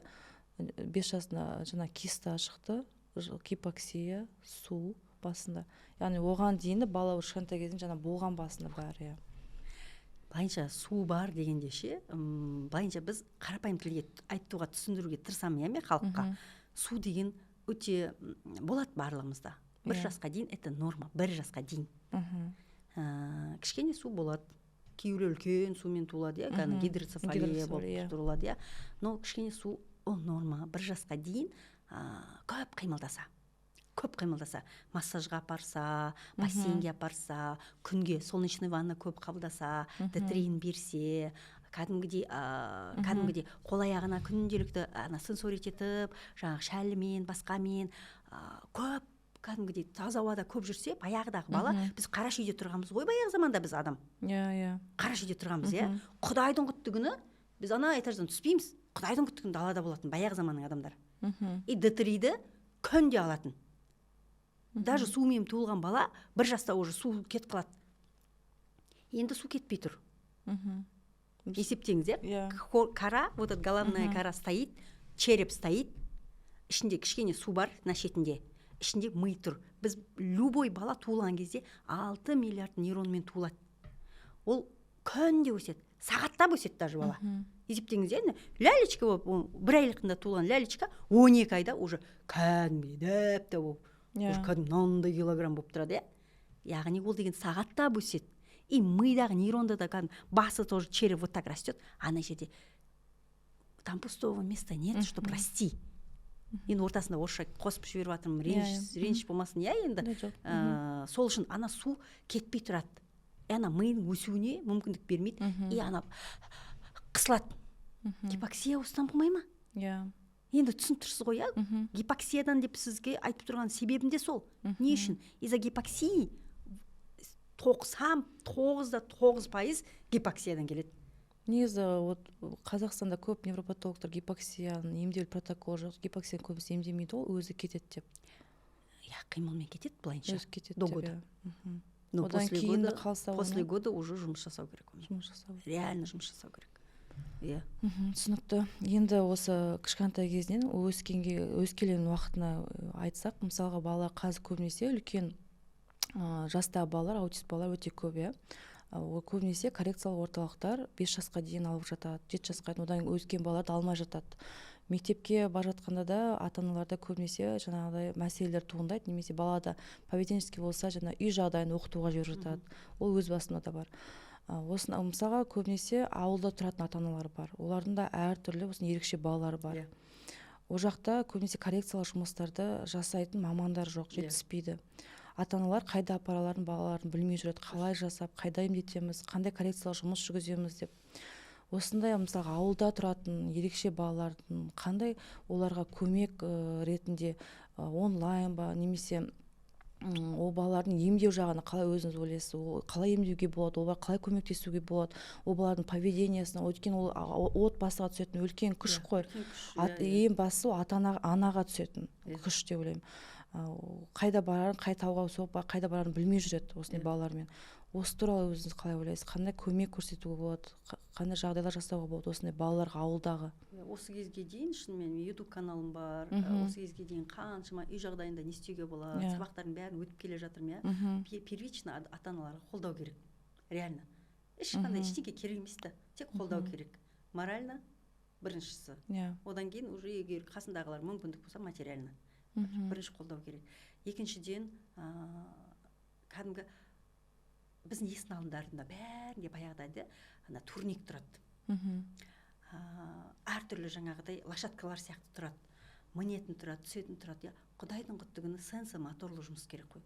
5 жасында жаңа киста шықты, гипоксия, су басында. Яғни оған дейін бала кішкентай кезінде жаңа болған басында бәрі. Былайынша су бар дегенде ше, былайынша біз қарапайым тілге айтуға түсіндіруге тырысамын мен халыққа. Су деген өте болады барлығымызда. 1 жасқа дейін это норма, 1 жасқа дейін. Кішкене су болады. Кейбіреу үлкен сумен туылады, гидроцефалия болып туылады. Но кішкене су ол норма. 1 жасқа дейін көп қимылдаса, массажға апарса, бассейнге апарса, күнге солнечный ванна көп қабылдаса, детрин берсе, кәдімгідей қол аяғына күнделікті сенсорить етіп, жаңағы шәлімен, басқамен көп кәдімгідей таза ауада көп жүрсе, баяғыдағы бала, біз қараш үйде тұрғанбыз ғой, баяғы заманда біз адам. Қараш үйде тұрғанбыз, Құдайдың құтты күні біз ана этаждан түспейміз. Құдайдың құтты күні далада болатын баяғы заманның адамдары. И детриді күнде алатын. Даже сумен туылған бала 1 жаста уже су кетіп қалады. Енді су кетпей тұр. Есептеңіз, кара, вот этот головная кара стоит, череп стоит, ішінде кішкене су бар на шетінде, ішінде ми тұр. Біз любой бала туылған кезде 6 миллиард нейронмен туылады. Ол күнде өседі, сағаттап өседі даже бала. Есептеңіз, лялечка болып, 1 айлығында туылған лялечка 12 айда уже кәдімгідей дәпті болып, уже кәдімгідей килограмм болып тұрады. Яғни ол деген сағаттап өседі. И мидағы нейронда да басы тоже череп вот так растет, ана жерде там пустого места нет, чтобы расти. Енді ортасында орысша қосып жіберіп жатырмын, реніш болмасын, енді сол үшін ана су кетпей тұрады. Ана миының өсуіне мүмкіндік бермейді, и ана қысылады. Гипоксия осыдан болмай ма? Енді түсініп тұрсыз ғой, гипоксиядан деп сізге айтып тұрған себебім де сол. Не үшін? Из-за гипоксии 99% гипоксиядан келеді. Негізі Қазақстанда көп невропатологтар гипоксияның емдеу протоколы жоқ, гипоксияны көбісі емдемейді, ол өзі кетеді деп. Қимылмен кетеді былайынша. Өзі кетеді до года. Но после года уже жұмыс жасау керек. Реально жұмыс жасау керек. Түсінікті. Енді осы кішкентай кезінен өскелең уақытына айтсақ, мысалға бала қазір көбінесе үлкен жастағы балалар, аутист балалар өте көп. Көбінесе коррекциялық орталықтар 5 жасқа дейін алып жатады, 7 жасқа дейін, одан өскен балаларды алмай жатады. Мектепке бара жатқанда да ата-аналарда көбінесе жаңағыдай мәселелер туындайды, немесе балада поведенческий болса, жаңа үй жағдайын оқытуға жіберіп жатады. Ол өз басында да бар. Осыны мысалға көбінесе ауылда тұратын ата-аналар бар. Олардың да әртүрлі ерекше балалары бар. Ол жақта көбінесе коррекциялық жұмыстарды жасайтын мамандар жоқ, жетіспейді. Ата-аналар қайда апараларын, балаларын білмей жүреді, қалай жасап, қайда емдетеміз, қандай коррекциялық жұмыс жүргіземіз деп. Осындай мысалға ауылда тұратын ерекше балалардың қандай оларға көмек ретінде онлайн ба, немесе ол балалардың емдеу жағына қалай өзіңіз ойлайсыз, қалай емдеуге болады, оларға қалай көмектесуге болады, ол балалардың поведениясына, өйткені ол отбасыға түсетін үлкен күш қой. Ең бастысы ата-анаға түсетін күш деп ойлаймын. Қайда барарын, қай тауға соқпа, қайда барарын білмей жүреді осындай балалармен. Осы туралы өзіңіз қалай ойлайсыз? Қандай көмек көрсетуге болады, қандай жағдайлар жасауға болады осындай балаларға ауылдағы? Осы кезге дейін шынымен YouTube каналым бар. Осы кезге дейін қаншама үй жағдайында не істеуге болады, сабақтардың бәрін өтіп келе жатырмын. Первично ата-аналарға қолдау керек. Реально. Ешқандай ештеңе керек емес та, тек қолдау керек. Морально біріншісі. Одан кейін уже егер қасындағылар мүмкіндік болса материально. Бірінші қолдау керек. Екіншіден, кәдімгі біздің есіктің алдындарында бәрінде баяғыда турник тұрады. Әртүрлі жаңағыдай лошадкалар сияқты тұрады. Мінетін тұрады, түсетін тұрады. Құдайдың құтты күні сенсомоторлы жұмыс керек қой.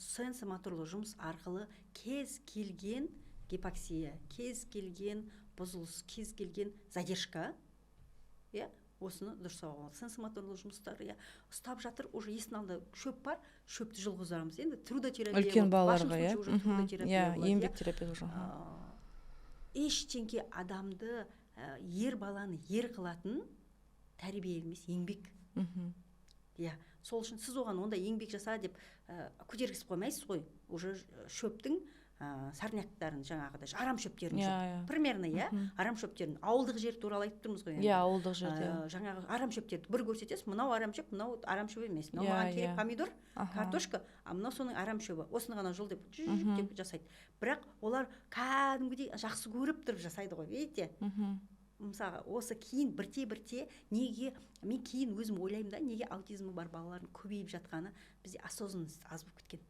Сенсомоторлы жұмыс арқылы кез келген гипоксия, кез келген бұзылыс, кез келген задержка осыны дұрыстауға болады. Сенсомоторлық жұмыстар, иә, ұстап жатыр, уже есіктің алдында шөп бар, шөпті жұлғызамыз. Енді трудотерапия үлкен балаларға, иә. Еңбек терапия уже. Ештеңке адамды ер баланы ер қылатын тәрбие емес, еңбек. Иә, сол үшін сіз оған онда еңбек жаса деп көтергізіп қоймайсыз ғой. Уже шөптің сарняктарын жаңағыдай арам шөптерін примерно, иә, арам шөптерін ауылдық жер туралы айтып тұрмыз ғой. Иә, ауылдық жерде. Жаңағы арам шөптерді бір көрсетесіз, мынау арам шөп, мынау арам шөп емес. Мынау маған керек помидор, картошка, а мынау соның арам шөбі. Осыны ғана жол деп жасайды. Бірақ олар кәдімгідей жақсы көріп тұрып жасайды ғой, видите? Мысалға, осы кейін бірте неге, мен кейін өзім ойлаймын да, неге аутизмі бар балалардың көбейіп жатқаны бізде осознанность аз болып кеткен.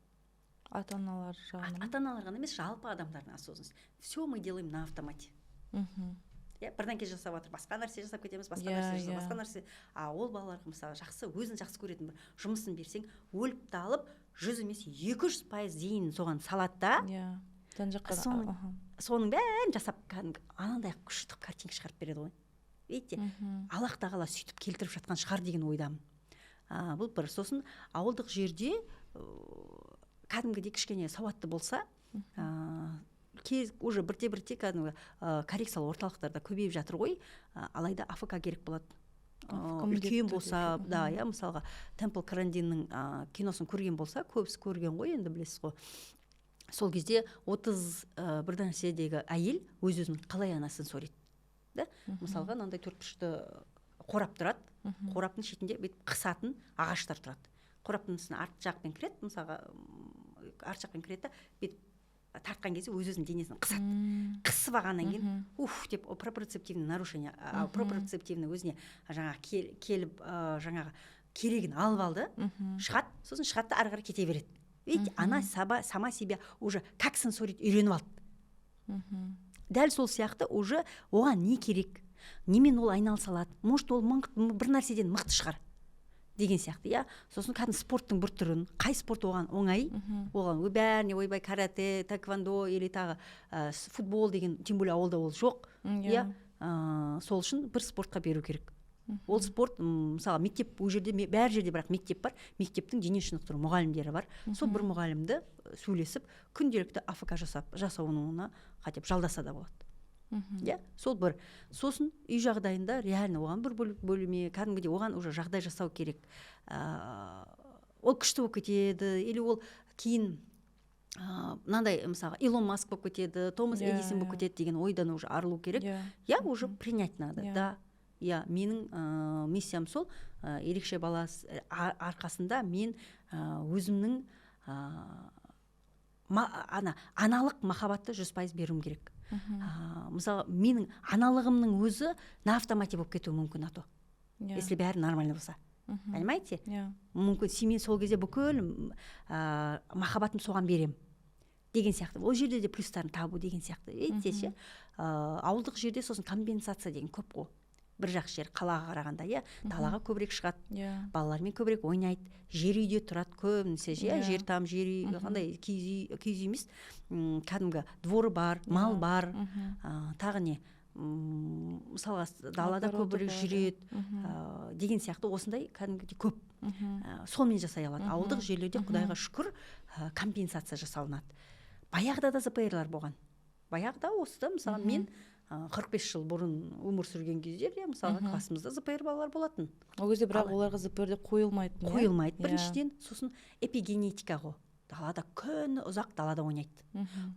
Ата-аналар жағынан. Ата-аналар ғана емес, жалпы адамдардың осознанность. Все мы делаем на автомате. Иә, бірден кез жасап жатыр, басқа нәрсе жасап кетеміз, басқа нәрсе. А ол балаларға мысалы жақсы, өзін жақсы көретін бір жұмысын берсең, өліп талып, 100 емес 200% зейінін соған салады да. Иә. Соның бәрін жасап кәдімгі анандай күшті картинка шығарып береді ғой. Видите? Аллах тағала сөйтіп келтіріп жатқан шығар деген ойдамын. Бұл бір. Сосын ауылдық жерде кәдімгідей кішкене сауатты болса, уже бірте кәдімгі коррекциялы орталықтарда көбейіп жатыр ғой, алайда АФК керек болады. Үлкен болса, да, иә, мысалға Темпл Карандиннің киносын көрген болса, көбісі көрген ғой, енді білесіз ғой. Сол кезде 30 бір нәрседегі әйел өз-өзінің қалай анасын сорайды. Мысалға, мынандай 4 бұрышты қорап тұрады, қораптың шетінде қысатын ағаштар тұрады. Қораптың үстіне арт жақпен кіреді, мысалға арт жақпен кіреді, тартқан кезде өз-өзінің денесін қысады. Қысып алғаннан кейін, деп пропрецептивный нарушение, пропрецептивный өзіне келіп жаңағы керегін алып алды, шығады, сосын шығады да ары қарай кете береді. Видите, она сама себя уже как сенсорить үйреніп алды. Дәл сол сияқты уже оған не керек, немен ол айналыса алады, может ол бір нәрседен мықты шығар деген сияқты, иә. Сосын кәдімгі спорттың бір түрін, қай спорт оған оңай, оған бәріне ойбай карате, таэквондо или тағы футбол деген, тем более ауылда ол жоқ, иә. Сол үшін бір спортқа беру керек. Ол спорт, мысалы, мектеп, ол жерде, бәр жерде бірақ мектеп бар, мектептің дене шынықтыру мұғалімдері бар. Сол бір мұғалімді сөйлесіп, күнделікті АФК жасауына қатеп жалдаса да болады. Иә, сол бір. Сосын үй жағдайында реально оған бір бөлме, кәдімгідей оған уже жағдай жасау керек. Ол күшті болып кетеді, или ол кейін мынандай, мысалы, Илон Маск болып кетеді, Томас Эдисон болып кетеді деген ойдан уже арылу керек. Я уже принять надо, да. Иә, менің миссиям сол, ерекше баласы арқасында мен өзімнің аналық махаббатты 100% беруім керек. Мысалы, менің аналығымның өзі на автомате болып кетуі мүмкін, если бәрі нормально болса. Понимаете? Мүмкін семей сол кезде бүкіл махаббатым соған берем деген сияқты. Ол жерде де плюстарын табу деген сияқты. Видите, ауылдық жерде сосын компенсация деген көп қой. Бір жақсы жер қалаға қарағанда, иә, далаға көбірек шығады, балалармен көбірек ойнайды, жер үйде тұрады көбінесе, жер там, жер үй, қандай киіз үй емес, кәдімгі дворы бар, мал бар, тағы не, мысалға далада көбірек жүреді деген сияқты, осындай кәдімгідей көп. Сонымен жасай алады. Ауылдық жерлерде құдайға шүкір компенсация жасалынады. Баяғыда да ЗПР-лар болған. Баяғыда осыда, мысалы, мен 45 жыл бұрын өмір сүрген кездерде, мысалға, классымызда ЗПР балалар болатын. Ол кезде бірақ оларға ЗПР деп қойылмайды. Қойылмайды. Біріншіден, сосын эпигенетика ғой. Далада күн ұзақ далада ойнайды.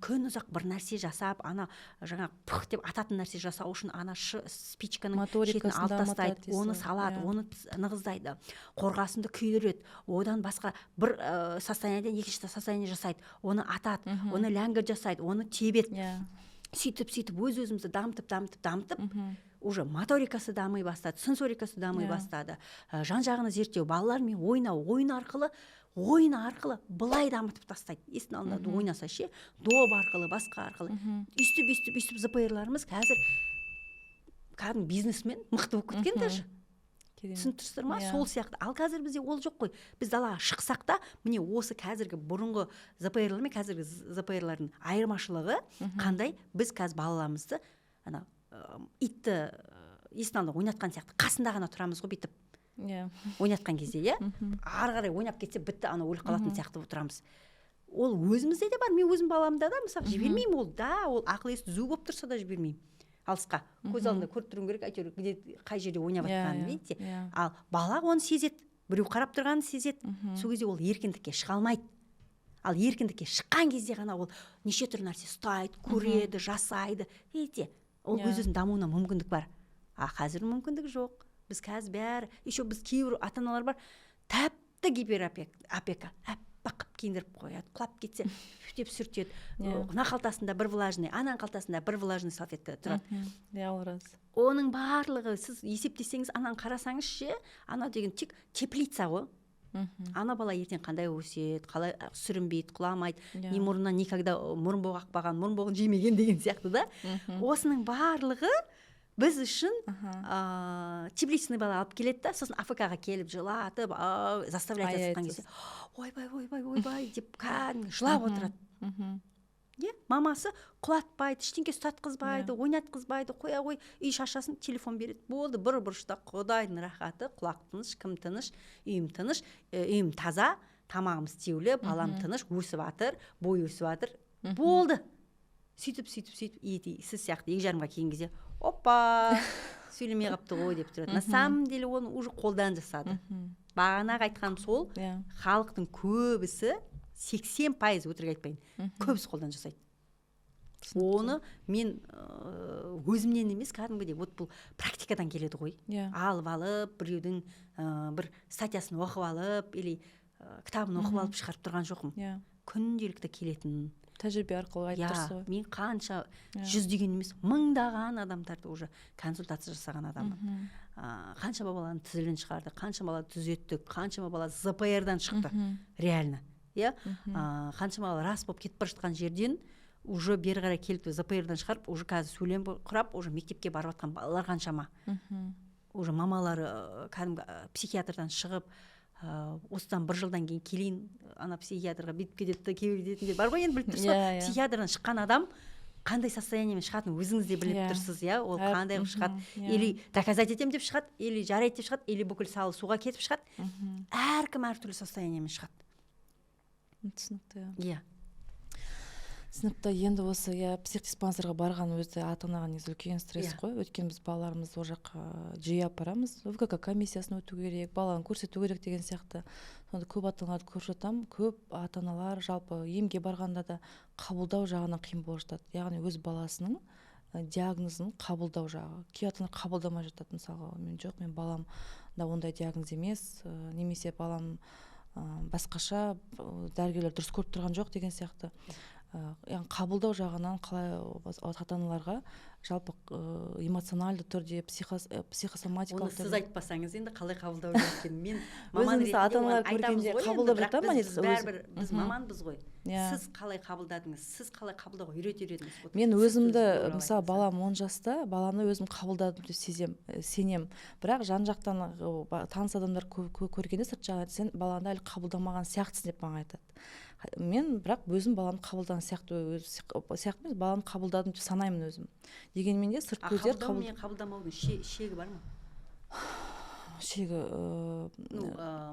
Күн ұзақ бір нәрсе жасап, ана жаңа пық деп ататын нәрсе жасау үшін ана спичканың шетін алып тастайды, оны салады, оны нығыздайды, қорғасынды күйдіреді, одан басқа бір состояниеден екінші состояние жасайды, оны атады, оны ләңгір жасайды, оны тебеді. Сөйтіп өз-өзімізді дамытып, уже моторикасы дамый бастады, сенсорикасы дамый бастады. Жан-жағына зерттеу, балалармен ойын арқылы былай дамытып тастайды. Естің алдында ойнаса ше, доп арқылы, басқа арқылы. Үстіп ЗПР-ларымыз қазір кәдімгі бизнесмен мықты болып кеткен даже. Түсініп тұрсыздар ма? Сол сияқты. Ал қазір бізде ол жоқ қой. Біз далаға шықсақ та, міне осы қазіргі бұрынғы ЗПР-лар мен қазіргі ЗПР-лардың айырмашылығы қандай? Біз қазір балаларымызды итті есіктің алдында ойнатқан сияқты қасында ғана тұрамыз ғой бүйтіп иә ойнатқан кезде иә ары қарай ойнап кетсе бітті ана өліп қалатын сияқты тұрамыз. Ол өзімізде де бар, мен өзім баламда да мысалы жібермеймін, ол ақыл есі түзу болып тұрса да жібермеймін алысқа. Көз алдында көріп тұруым керек, әйтеуір қай жерде ойнап жатқанын, видите. Ал бала оны сезеді, біреу қарап тұрғанын сезеді. Сол кезде ол еркіндікке шыға алмайды. Ал еркіндікке шыққан кезде ғана ол неше түрлі нәрсе ұстайды, көреді, жасайды. Видите, ол өз-өзінің дамуына мүмкіндік бар. Қазір мүмкіндік жоқ. Біз қазір бәрі, еще біз кейбір ата-аналар бар, тәпті гиперопека, аппақ қылып киіндіріп қояды, құлап кетсе деп сүртеді. Мына қалтасында бір влажный, ананың қалтасында бір влажный салфетка тұрады. Ол рас. Оның барлығы сіз есептесеңіз, ананы қарасаңыз ше, ана деген тек теплица ғой. Ана бала ертең қандай өседі, қалай сүрінбейді, құламайды, не мұрнынан никогда мұрынбоқ ақпаған, мұрынбоғын жемеген деген сияқты да. Осының барлығы біз үшін тепличный бала алып келеді да, сосын АФК-ға келіп жылатып, заставлять жатқан кезде ойбай деп кәдімгі жылап отырады. Мамасы құлатпайды, ештеңке ұстатқызбайды, ойнатқызбайды, қоя қой, үй шашасын, телефон береді. Болды, бір бұрышта құдайдың рахаты, құлақ тыныш, кім тыныш, үйім тыныш, үйім таза, тамағым істеулі, балам тыныш, өсіп жатыр, бой өсіп жатыр. Болды. Сөйтіп, сіз сияқты 2,5-ға келген кезде, опа, сөйлемей қапты ғой деп тұрады. На самом деле оны уже қолдан жасады. Бағанағы айтқаным сол, халықтың көбісі 80% өтірік айтпайын, көбісі қолдан жасайды. Оны мен өзімнен емес, кәдімгідей, вот бұл практикадан келеді ғой. Алып алып, біреудің бір статьясын оқып алып, или кітабын оқып алып шығарып тұрған жоқпын. Күнделікті келетін. Тәжірибе арқылы айтып тұрсыз ғой. Мен қанша жүздеген емес, мыңдаған адамдарды уже консультация жасаған адаммын. Қаншама баланы тізілін шығарды, қаншама бала түзеттік, қаншама бала ЗПР-дан шықты, реально. Қаншама бала рас болып кетіп бара жатқан жерден уже бері қарай келіп ЗПР-дан шығарып, уже қазір сөйлем құрап, уже мектепке барып жатқан балалар қаншама. Уже мамалары кәдімгі психиатрдан шығып, осыдан 1 жылдан кейін келейін, ана психиатрға бүйтіп кетеді, кететіндер бар ғой, енді біліп тұрсыз. Психиатрдан шыққан адам қандай состояниемен шығатынын өзіңіз де біліп тұрсыз, ол қандай шығады. Или доказать етем деп шығады, или жарайды деп шығады, или бүкіл салы суға кетіп шығады. Әркім әртүрлі состояниемен шығады. Түсінікті. Түсінікті. Енді осы психдиспансерға барған өзі ата-анаға негізі үлкен стресс қой. Өйткені біз балаларымызды ол жаққа жиі апарамыз. ВКК комиссиясын өту керек, баланы көрсету керек деген сияқты. Сонда көп ата-аналарды көріп жатамын. Көп ата-аналар жалпы емге барғанда да қабылдау жағынан қиын болып жатады. Яғни өз баласының диагнозын қабылдау жағы. Кей ата-аналар қабылдамай жатады. Мысалы, мен жоқ, мен балам да ондай диагноз емес, немесе балам басқаша, дәрігерлер дұрыс көріп тұрған жоқ деген сияқты. Яғни қабылдау жағынан қалай ата-аналарға жалпы эмоциональды түрде психосоматикалық оны сіз айтпасаңыз енді қалай қабылдау керек екенін. Мен маман ретінде ата-аналар көргенде қабылдап жатар ма? Біз маманбыз ғой. Сіз қалай қабылдадыңыз, сіз қалай қабылдауға үйретедіңіз? Мен өзімді, мысалы, балам 10 жаста, баламды өзім қабылдадым деп сенем. Бірақ жан жақтан таныс адамдар көргенде сырт жағынан сен балаңды әлі қабылдамаған сияқтысың деп маған айтады. Мен бірақ өзім баламды қабылдаған сияқты баламды қабылдадым деп санаймын өзім. Дегенмен де сырт көздер қабылдамаудың шегі бар ма? Шегі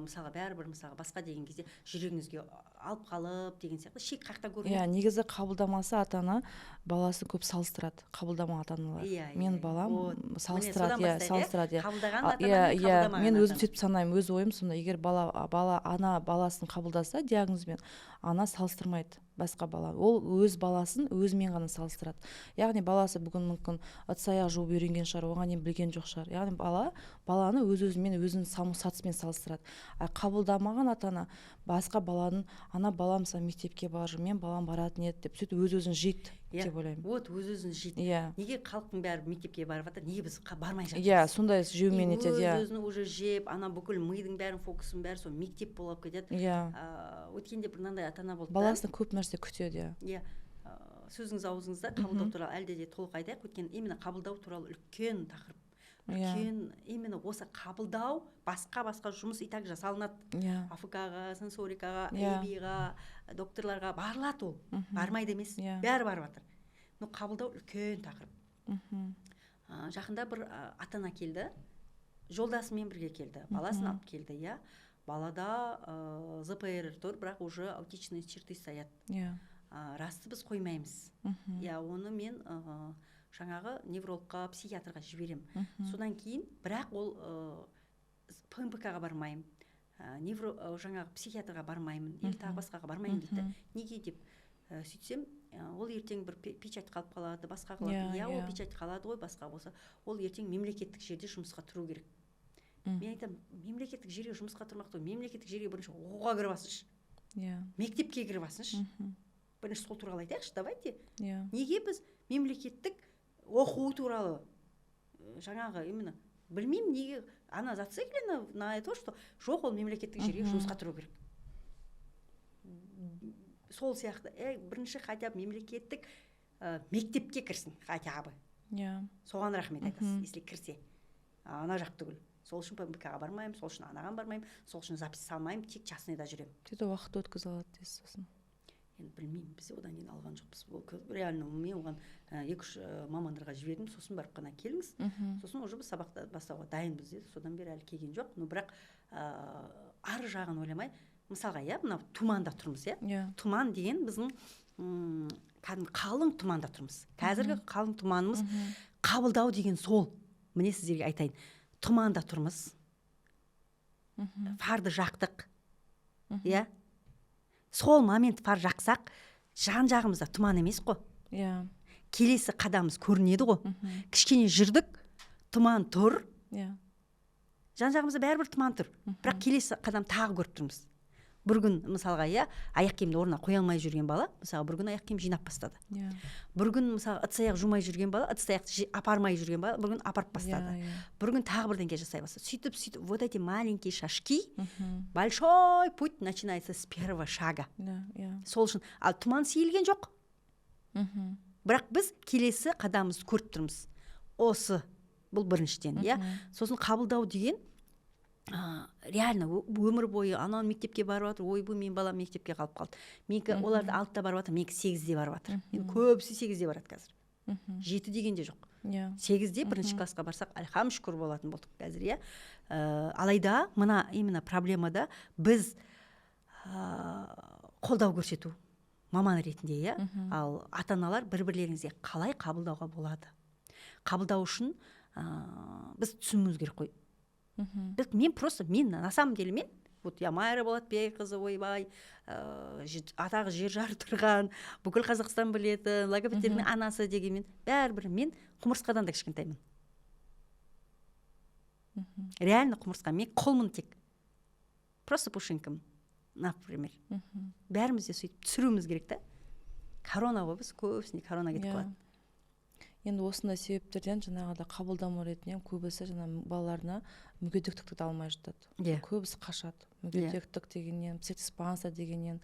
мысалға бәрібір басқа деген кезде жүрегіңізге алып қалып деген сияқты шек қақта көрінеді. Негізі қабылдамасы ата-ана баласын көп салыстырады, қабылдамаған ата-аналар. Мен балам салыстырады. Қабылдаған ата-ана қабылдамаған. Мен өзім сөйтіп санаймын, өз ойым сонда, егер ана баласын қабылдаса диагнозбен, ана салыстырмайды басқа бала. Ол өз баласын өзімен ғана салыстырады. Яғни баласы бүгін мүмкін ыдыс-аяқ жуып үйренген шығар, оған дейін білген жоқ шығар. Яғни баланы өз-өзімен, өзінің сатысымен салыстырады. Қабылдамаған ата-ана басқа баланың, ана балам мектепке бар, мен балам баратын еді деп сөйтіп өз-өзін жейді деп ойлаймын. Вот өз-өзін жейді. Неге халықтың бәрі мектепке барып жатыр, неге біз бармай жатырмыз? Сондай жеумен етеді. Өз-өзін уже жеп, ана бүкіл мидың бәрін фокусын бәрі сол мектеп болып кетеді. Өткенде бір мынандай ата-ана болды. Баласынан көп нәрсе күтеді. Сөзіңіз аузыңызда қабылдау туралы әлде де толық айтайық. Өйткені именно қабылдау туралы үлкен тақырып. Үлкен именно осы қабылдау басқа жұмыс и так жасалынады. АФК-ға, сенсорикаға, ЭБИ-ға, докторларға барылады ол. Бармайды емес, бәрі барып жатыр. Но қабылдау үлкен тақырып. жақында бір ата ана келді, жолдасымен бірге келді, баласын алып келді, иә. Балада ЗПР тұр, бірақ уже аутичные черты стоят. Расты біз қоймаймыз. Иә, оны мен жаңағы неврологқа, психиатрға жіберем. Содан кейін, бірақ ол ПМПК-ға бармаймын, жаңағы психиатрға бармаймын, или тағы басқаға бармаймын дейді. Неге деп сөйтсем, ол ертең бір печать қалып қалады, басқа қалады. Иә, ол печать қалады ғой, басқа болса, ол ертең мемлекеттік жерде жұмысқа тұру керек. Мен айтам, мемлекеттік жерге жұмысқа тұрмақ тұр, мемлекеттік жерге бірінші оқуға кіріп алсыншы, мектепке кіріп алсыншы. Бірінші сол туралы айтайықшы, давайте. Неге біз мемлекеттік оқу туралы жаңағы именно білмеймін, неге ана зациклена на то, что жоқ, ол мемлекеттік жерге жұмысқа тұру керек. Сол сияқты, бірінші хотя бы мемлекеттік мектепке кірсін, хотя бы. Соған рахмет айтасыз, если кірсе. Ана жақ түгіл. Сол үшін ПМК-ға бармаймын, сол үшін анаған бармаймын, сол үшін запись салмаймын, тек частныйда жүрем. Сөйтіп уақыт өткізе алады дейсіз сосын. Енді білмеймін, біз одан кейін алған жоқпыз. Реально мен оған 2-3 мамандарға жібердім, сосын барып қана келіңіз. Сосын уже біз сабақты бастауға дайынбыз деді. Содан бері әлі келген жоқ. Но бірақ ары жағын ойламай, мысалға, иә, мына тұманда тұрмыз, иә. Тұман деген біздің қалың тұманда тұрмыз. Қазіргі қалың тұманымыз қабылдау деген сол. Міне сіздерге айтайын. Тұманда тұрмыз. Фарды жақтық. Иә. Сол момент фар жақсақ, жан-жағымызда тұман емес қой. Келесі қадамымыз көрінеді ғой. Кішкене жүрдік, тұман тұр. Жан-жағымызда бәрібір тұман тұр. Бірақ келесі қадам тағы көріп тұрмыз. Бір күн, мысалға, иә, аяқ киімді орнына қоя алмай жүрген бала, мысалға, бір күн аяқ киім жинап бастады. Бір күн, мысалға, ыдыс-аяқ жумай жүрген бала, ыдыс-аяқ апармай жүрген бала, бір күн апарып бастады. Бір күн тағы бірдеңе жасай бастады. Сөйтіп, вот эти маленькие шажки, большой путь начинается с первого шага. Сол үшін, ал тұман сейілген жоқ. Бірақ біз келесі қадамымызды көріп тұрмыз. Осы, бұл біріншіден, иә. Сосын қабылдау деген реально өмір бойы анау мектепке барып жатыр, ойбай мен балам мектепке қалып қалды. Менікі оларды 6-да барып жатыр, менікі 8-де барып жатыр. Енді көбісі 8-де барады қазір. 7 деген де жоқ. 8-де бірінші классқа барсақ, әлхам шүкір болатын болдық қазір, иә. Алайда мына именно проблемада біз қолдау көрсету маман ретінде, иә. Ал ата-аналар бір-бірлеріңізге қалай қабылдауға болады? Қабылдау үшін біз түсінуіміз керек қой. Мен на самом деле мен, вот я Майра Болатбекқызы, ойбай, атағы жер жар тұрған, бүкіл Қазақстан білетін, логопедтердің анасы дегенмен, бәрібір мен құмырсқадан да кішкентаймын. Реально құмырсқа, мен құлмын тек. Просто пушинкам, например. Бәріміз де сөйтіп түсіруіміз керек та. Корона ғой, біз көбісіне корона кетіп қалады. Енді осындай себептерден жаңағыда қабылдамау ретінен көбісі балаларына мүгедектікті алмай жатады. Көбісі қашады. Мүгедектік дегеннен, психдиспансер дегеннен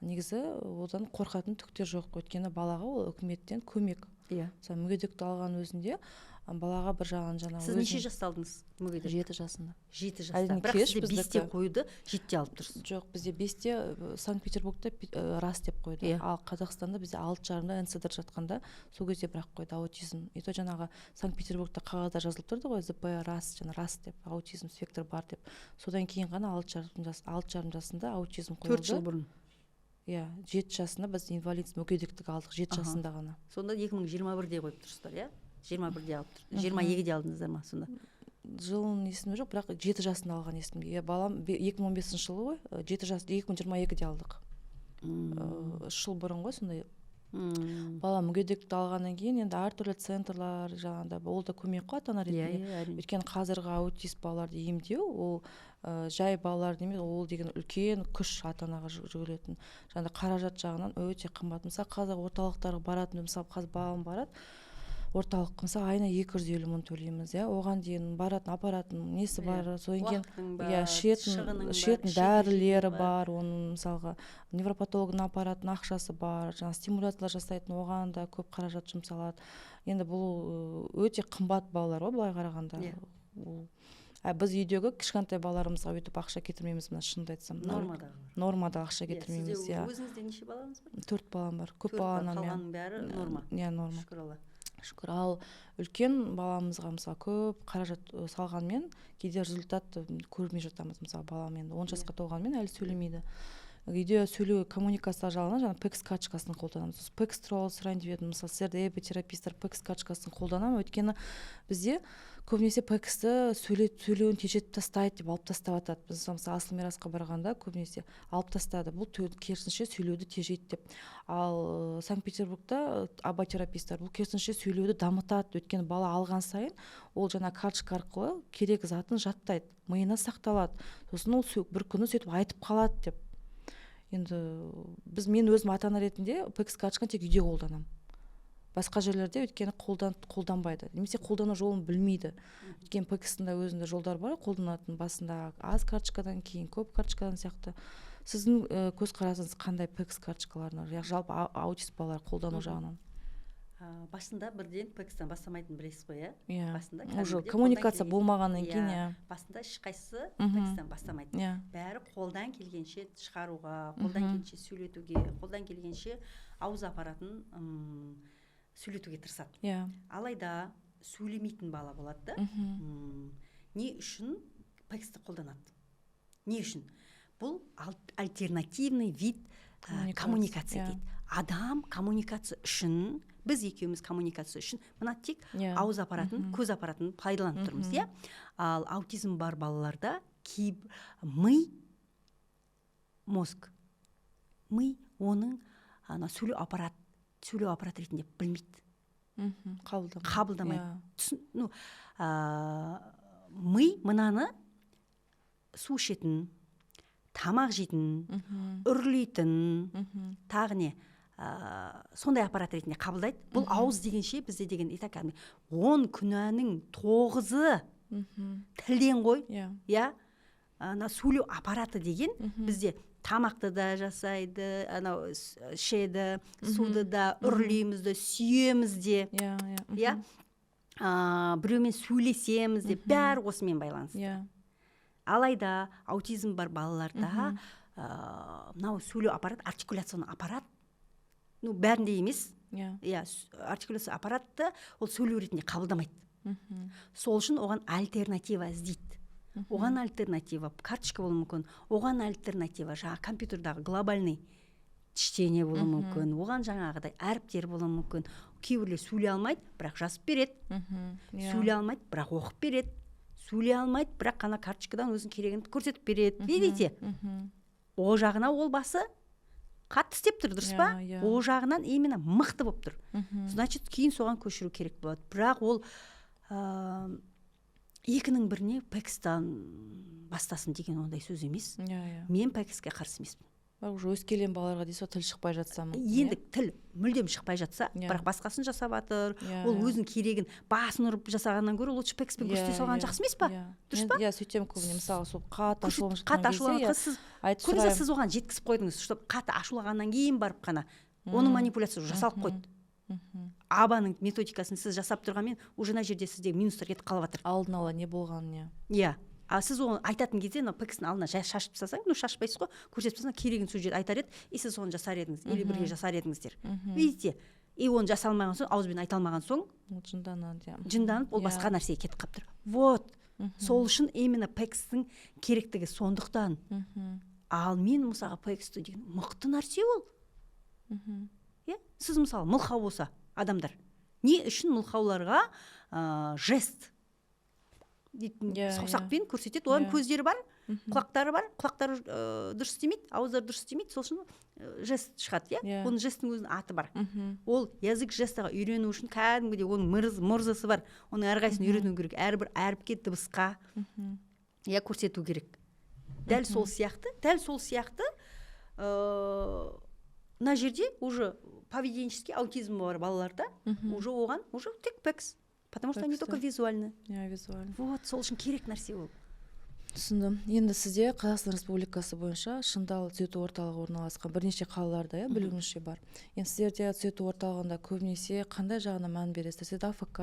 негізі одан қорқатын түктер жоқ. Өйткені балаға ол үкіметтен көмек. Мүгедектікті алған өзінде балаға бір жағын жаңағы. Сіз неше жаста алдыңыз мүгедектік? 7 жасында. 7 жаста. Бірақ сізде 5-те қойды, 7-те алып тұрсыз. Жоқ, бізде 5-те Санкт-Петербургта рас деп қойды. Ал Қазақстанда бізде 6,5-да НСДР жатқанда сол кезде бірақ қойды аутизм. И то жаңағы Санкт-Петербургта қағазда жазылып тұрды ғой, ЗП рас, рас деп, аутизм спектр бар деп. Содан кейін ғана 6,5 жасында аутизм қойылды. 4 жыл бұрын. Иә, 7 жасында біз инвалид мүгедектік алдық, 7 жасында ғана. Сонда 2021-де қойып тұрсыздар, иә? 21-де алып тұр. 22-де алдыңыздар ма сонда? Жылын есімде жоқ, бірақ 7 жасында алған есімде. Балам 2015 жылы ғой, 2022-де алдық. 3 жыл бұрын ғой сондай. Бала мүгедектікті алғаннан кейін енді әртүрлі центрлар жаңағыда ол да көмек қой ата-ана ретінде. Өйткені қазіргі аутист балаларды емдеу ол жай балалар емес, ол деген үлкен күш ата-анаға жүгіретін. Жаңағыда қаражат жағынан өте қымбат. Мысалы қазір орталықтарға баратын, мысалы қазір балам барады. Орталық қымса айына 250 мың төлейміз, иә. Оған дейін баратын, апаратын несі бар, содан кейін ішетін дәрілері бар, оның мысалға невропатологын апаратын ақшасы бар, жаңа стимуляциялар жасайтын, оған да көп қаражат жұмсалады. Енді бұл өте қымбат балалар ғой, былай қарағанда. Біз үйдегі кішкентай балаларымызға өйтіп ақша кетірмейміз, мына шынымды айтсам. Нормада ақша кетірмейміз, иә. Өзіңізде неше балаңыз бар? 4 балам бар. Көп баланы қалғанның бәрі норма. Иә, норма. Шүкір Алла. шүкір. Ал үлкен баламызға мысалы көп қаражат салғанмен кейде результат көрмей жатамыз. Мысалы балам енді 10 жасқа толғанмен әлі сөйлемейді. Үйде сөйлеу коммуникация жағынан жаңағы пекс карточкасын қолданамыз. Пекс туралы сұрайын деп едім. Мысалы сіздерде эпитерапевттер пекс карточкасын қолданамын. Өйткені бізде көбінесе пексті сөйлеуін тежетіп тастайды деп алып тастап жатады. Біз мысалы асыл мирасқа барғанда көбінесе алып тастады. Бұл керісінше сөйлеуді тежейді деп. Ал Санкт-Петербургта абатерапевттер бұл керісінше сөйлеуді дамытады. Өйткені бала алған сайын ол жаңа карточка арқылы керек затын жаттайды, миына сақталады. Сосын ол бір күні сөйтіп айтып қалады деп. Енді мен өзім ата-ана ретінде пекс карточканы тек үйде қолданамын. Басқа жерлерде өйткені қолданбайды. Немесе қолдану жолын білмейді. Өйткені пекстің да өзінде жолдар бар, қолданатын. Басында аз карточкадан, кейін көп карточкадан сияқты. Сіздің көзқарасыңыз қандай пекс карточкаларына, жалпы аутист балалар қолдану жағынан? Басында бірден пекстен бастамайтын білесіз ғой, иә? Басында уже коммуникация болмағаннан кейін, иә. Басында ешқайсысы пекстен бастамайды. Бәрі қолдан келгенше шығаруға, қолдан келгенше сөйлетуге, қолдан келгенше ауыз аппаратын сөйлетуге тырысады. Иә. Алайда сөйлемейтін бала болады да. Не үшін пексті қолданады? Не үшін? Бұл альтернативный вид коммуникация дейді. Адам коммуникация үшін, біз екеуміз коммуникация үшін мына тек ауыз аппаратын, көз аппаратын пайдаланып тұрмыз, иә? Ал аутизм бар балаларда ми, мозг, ми оның сөйлеу аппарат ретінде білмейді. Қабылдамайды. Ми мынаны су ішетін, тамақ жейтін, үрлейтін, тағы не, сондай аппарат ретінде қабылдайды. Бұл ауыз дегенше бізде деген 10 күнәнің 9-ы тілден ғой. Сөйлеу аппараты деген бізде тамақты да жасайды, ішеді, суды да, үрлейміз де, сүйеміз де, біреумен сөйлесеміз де, бәрі осымен байланысты. Алайда аутизм бар балаларда сөйлеу аппарат, артикуляционный аппарат, бәрінде емес, артикуляция аппаратты ол сөйлеу ретінде қабылдамайды. Сол үшін оған альтернатива іздейді. Оған альтернатива карточка болуы мүмкін, оған альтернатива жаңа компьютердағы глобальный чтение болуы мүмкін, оған жаңағыдай әріптер болуы мүмкін. Кейбіреулер сөйлей алмайды, бірақ жазып береді. Сөйлей алмайды, бірақ оқып береді. Сөйлей алмайды, бірақ қана карточкадан өзінің керегін көрсетіп береді. Видите? О жағына ол басы қатты істеп тұр, дұрыс па? О жағынан именно мықты болып тұр. Значит, кейін соған көшіру керек болады. Бірақ ол екінің біріне пекстан бастасын деген ондай сөз емес. Мен пекске қарсы емеспін. Уже өскелең балаларға дейсіз, тіл шықпай жатса. Енді тіл мүлдем шықпай жатса, бірақ басқасын жасап жатыр. Ол өзінің керегін басын ұрып жасағаннан гөрі лучше пекспен көрсете салған жақсы емес па? Дұрыс па? Иә, сөйтем көбіне мысалы сол қатты ашуланған кезде сіз оған жеткізіп қойдыңыз, чтобы қатты ашуланғаннан кейін барып қана оның манипуляциясы жасалып қойды. Абаның методикасын сіз жасап тұрғанмен уже мына жерде сізде минустар кетіп қалып жатыр. Алдын ала не болғанын, иә. Сіз оны айтатын кезде пекстің алдына шашып тастасаң, шашпайсыз ғой, көрсетіп тастасаң, керегін сол жерде айтар еді, и сіз оны жасар едіңіз, или бірге жасар едіңіздер. Видите? И оны жасалмаған соң, ауызбен айталмаған соң, жынданып, ол басқа нәрсеге кетіп қалып тұр. Вот. Сол үшін именно пекстің керектігі сондықтан. Ал мен мысалға пексті деген мықты нәрсе ол. Сіз мысалы мылқау болса адамдар, не үшін мылқауларға жест саусақпен көрсетеді, олардың көздері бар, құлақтары бар, құлақтары дұрыс істемейді, ауыздары дұрыс істемейді, сол үшін жест шығады, иә? Оның жесттің өзінің аты бар. Ол язык жестаға үйрену үшін кәдімгідей оның мұрзасы бар, оның әрқайсысын үйрену керек, әрбір әріпке, дыбысқа көрсету керек. Дәл сол сияқты мына жерде уже поведенческий аутизм бар балаларда, уже оған уже тек пекс. Потому что они только визуальны. Визуально. Вот, сол үшін керек нәрсе ол. Түсіндім. Енді сізде Қазақстан Республикасы бойынша шыңдал түзету орталығы орналасқан бірнеше қалаларда, білуімізше бар. Енді сіздерде түзету орталығында көбінесе қандай жағына мән бересіздер? Сізде АФК,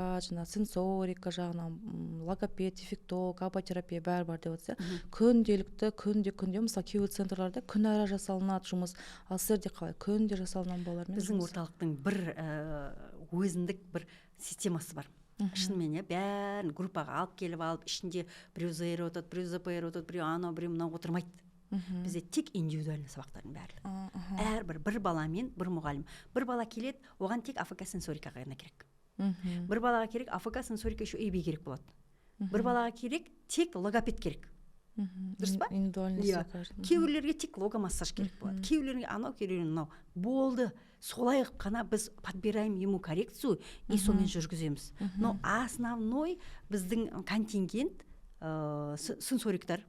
сенсорика жағынан, логопед, дефектолог, аботерапия бәрі бар деп отырсыз. Күнделікті, күнде, мысалы кейбір центрларда күн ара жасалынады жұмыс. Ал сіздерде қалай? Күнде жасалынған балалармен? Біздің орталықтың бір өзіндік бір системасы бар. Шынымен бәрін группаға алып келіп алып, ішінде біреу ЗР отырды, біреу ЗПР отырды, біреу анау, біреу мынау отырмайды. Бізде тек индивидуальный сабақтардың барлығы. Әрбір бір баламен бір мұғалім. Бір бала келеді, оған тек АФК сенсорикаға ғана керек. Бір балаға керек АФК сенсорика еще ЭБ керек болады. Бір балаға керек тек логопед керек. Дұрыс па? Кейбіреулерге тек логомассаж керек болады. Кейбіреулерге анау, кейбіреулерге мынау. Болды. Солай қана біз подбираем ему коррекцию и сонымен жүргіземіз. Но основной біздің контингент сенсориктар,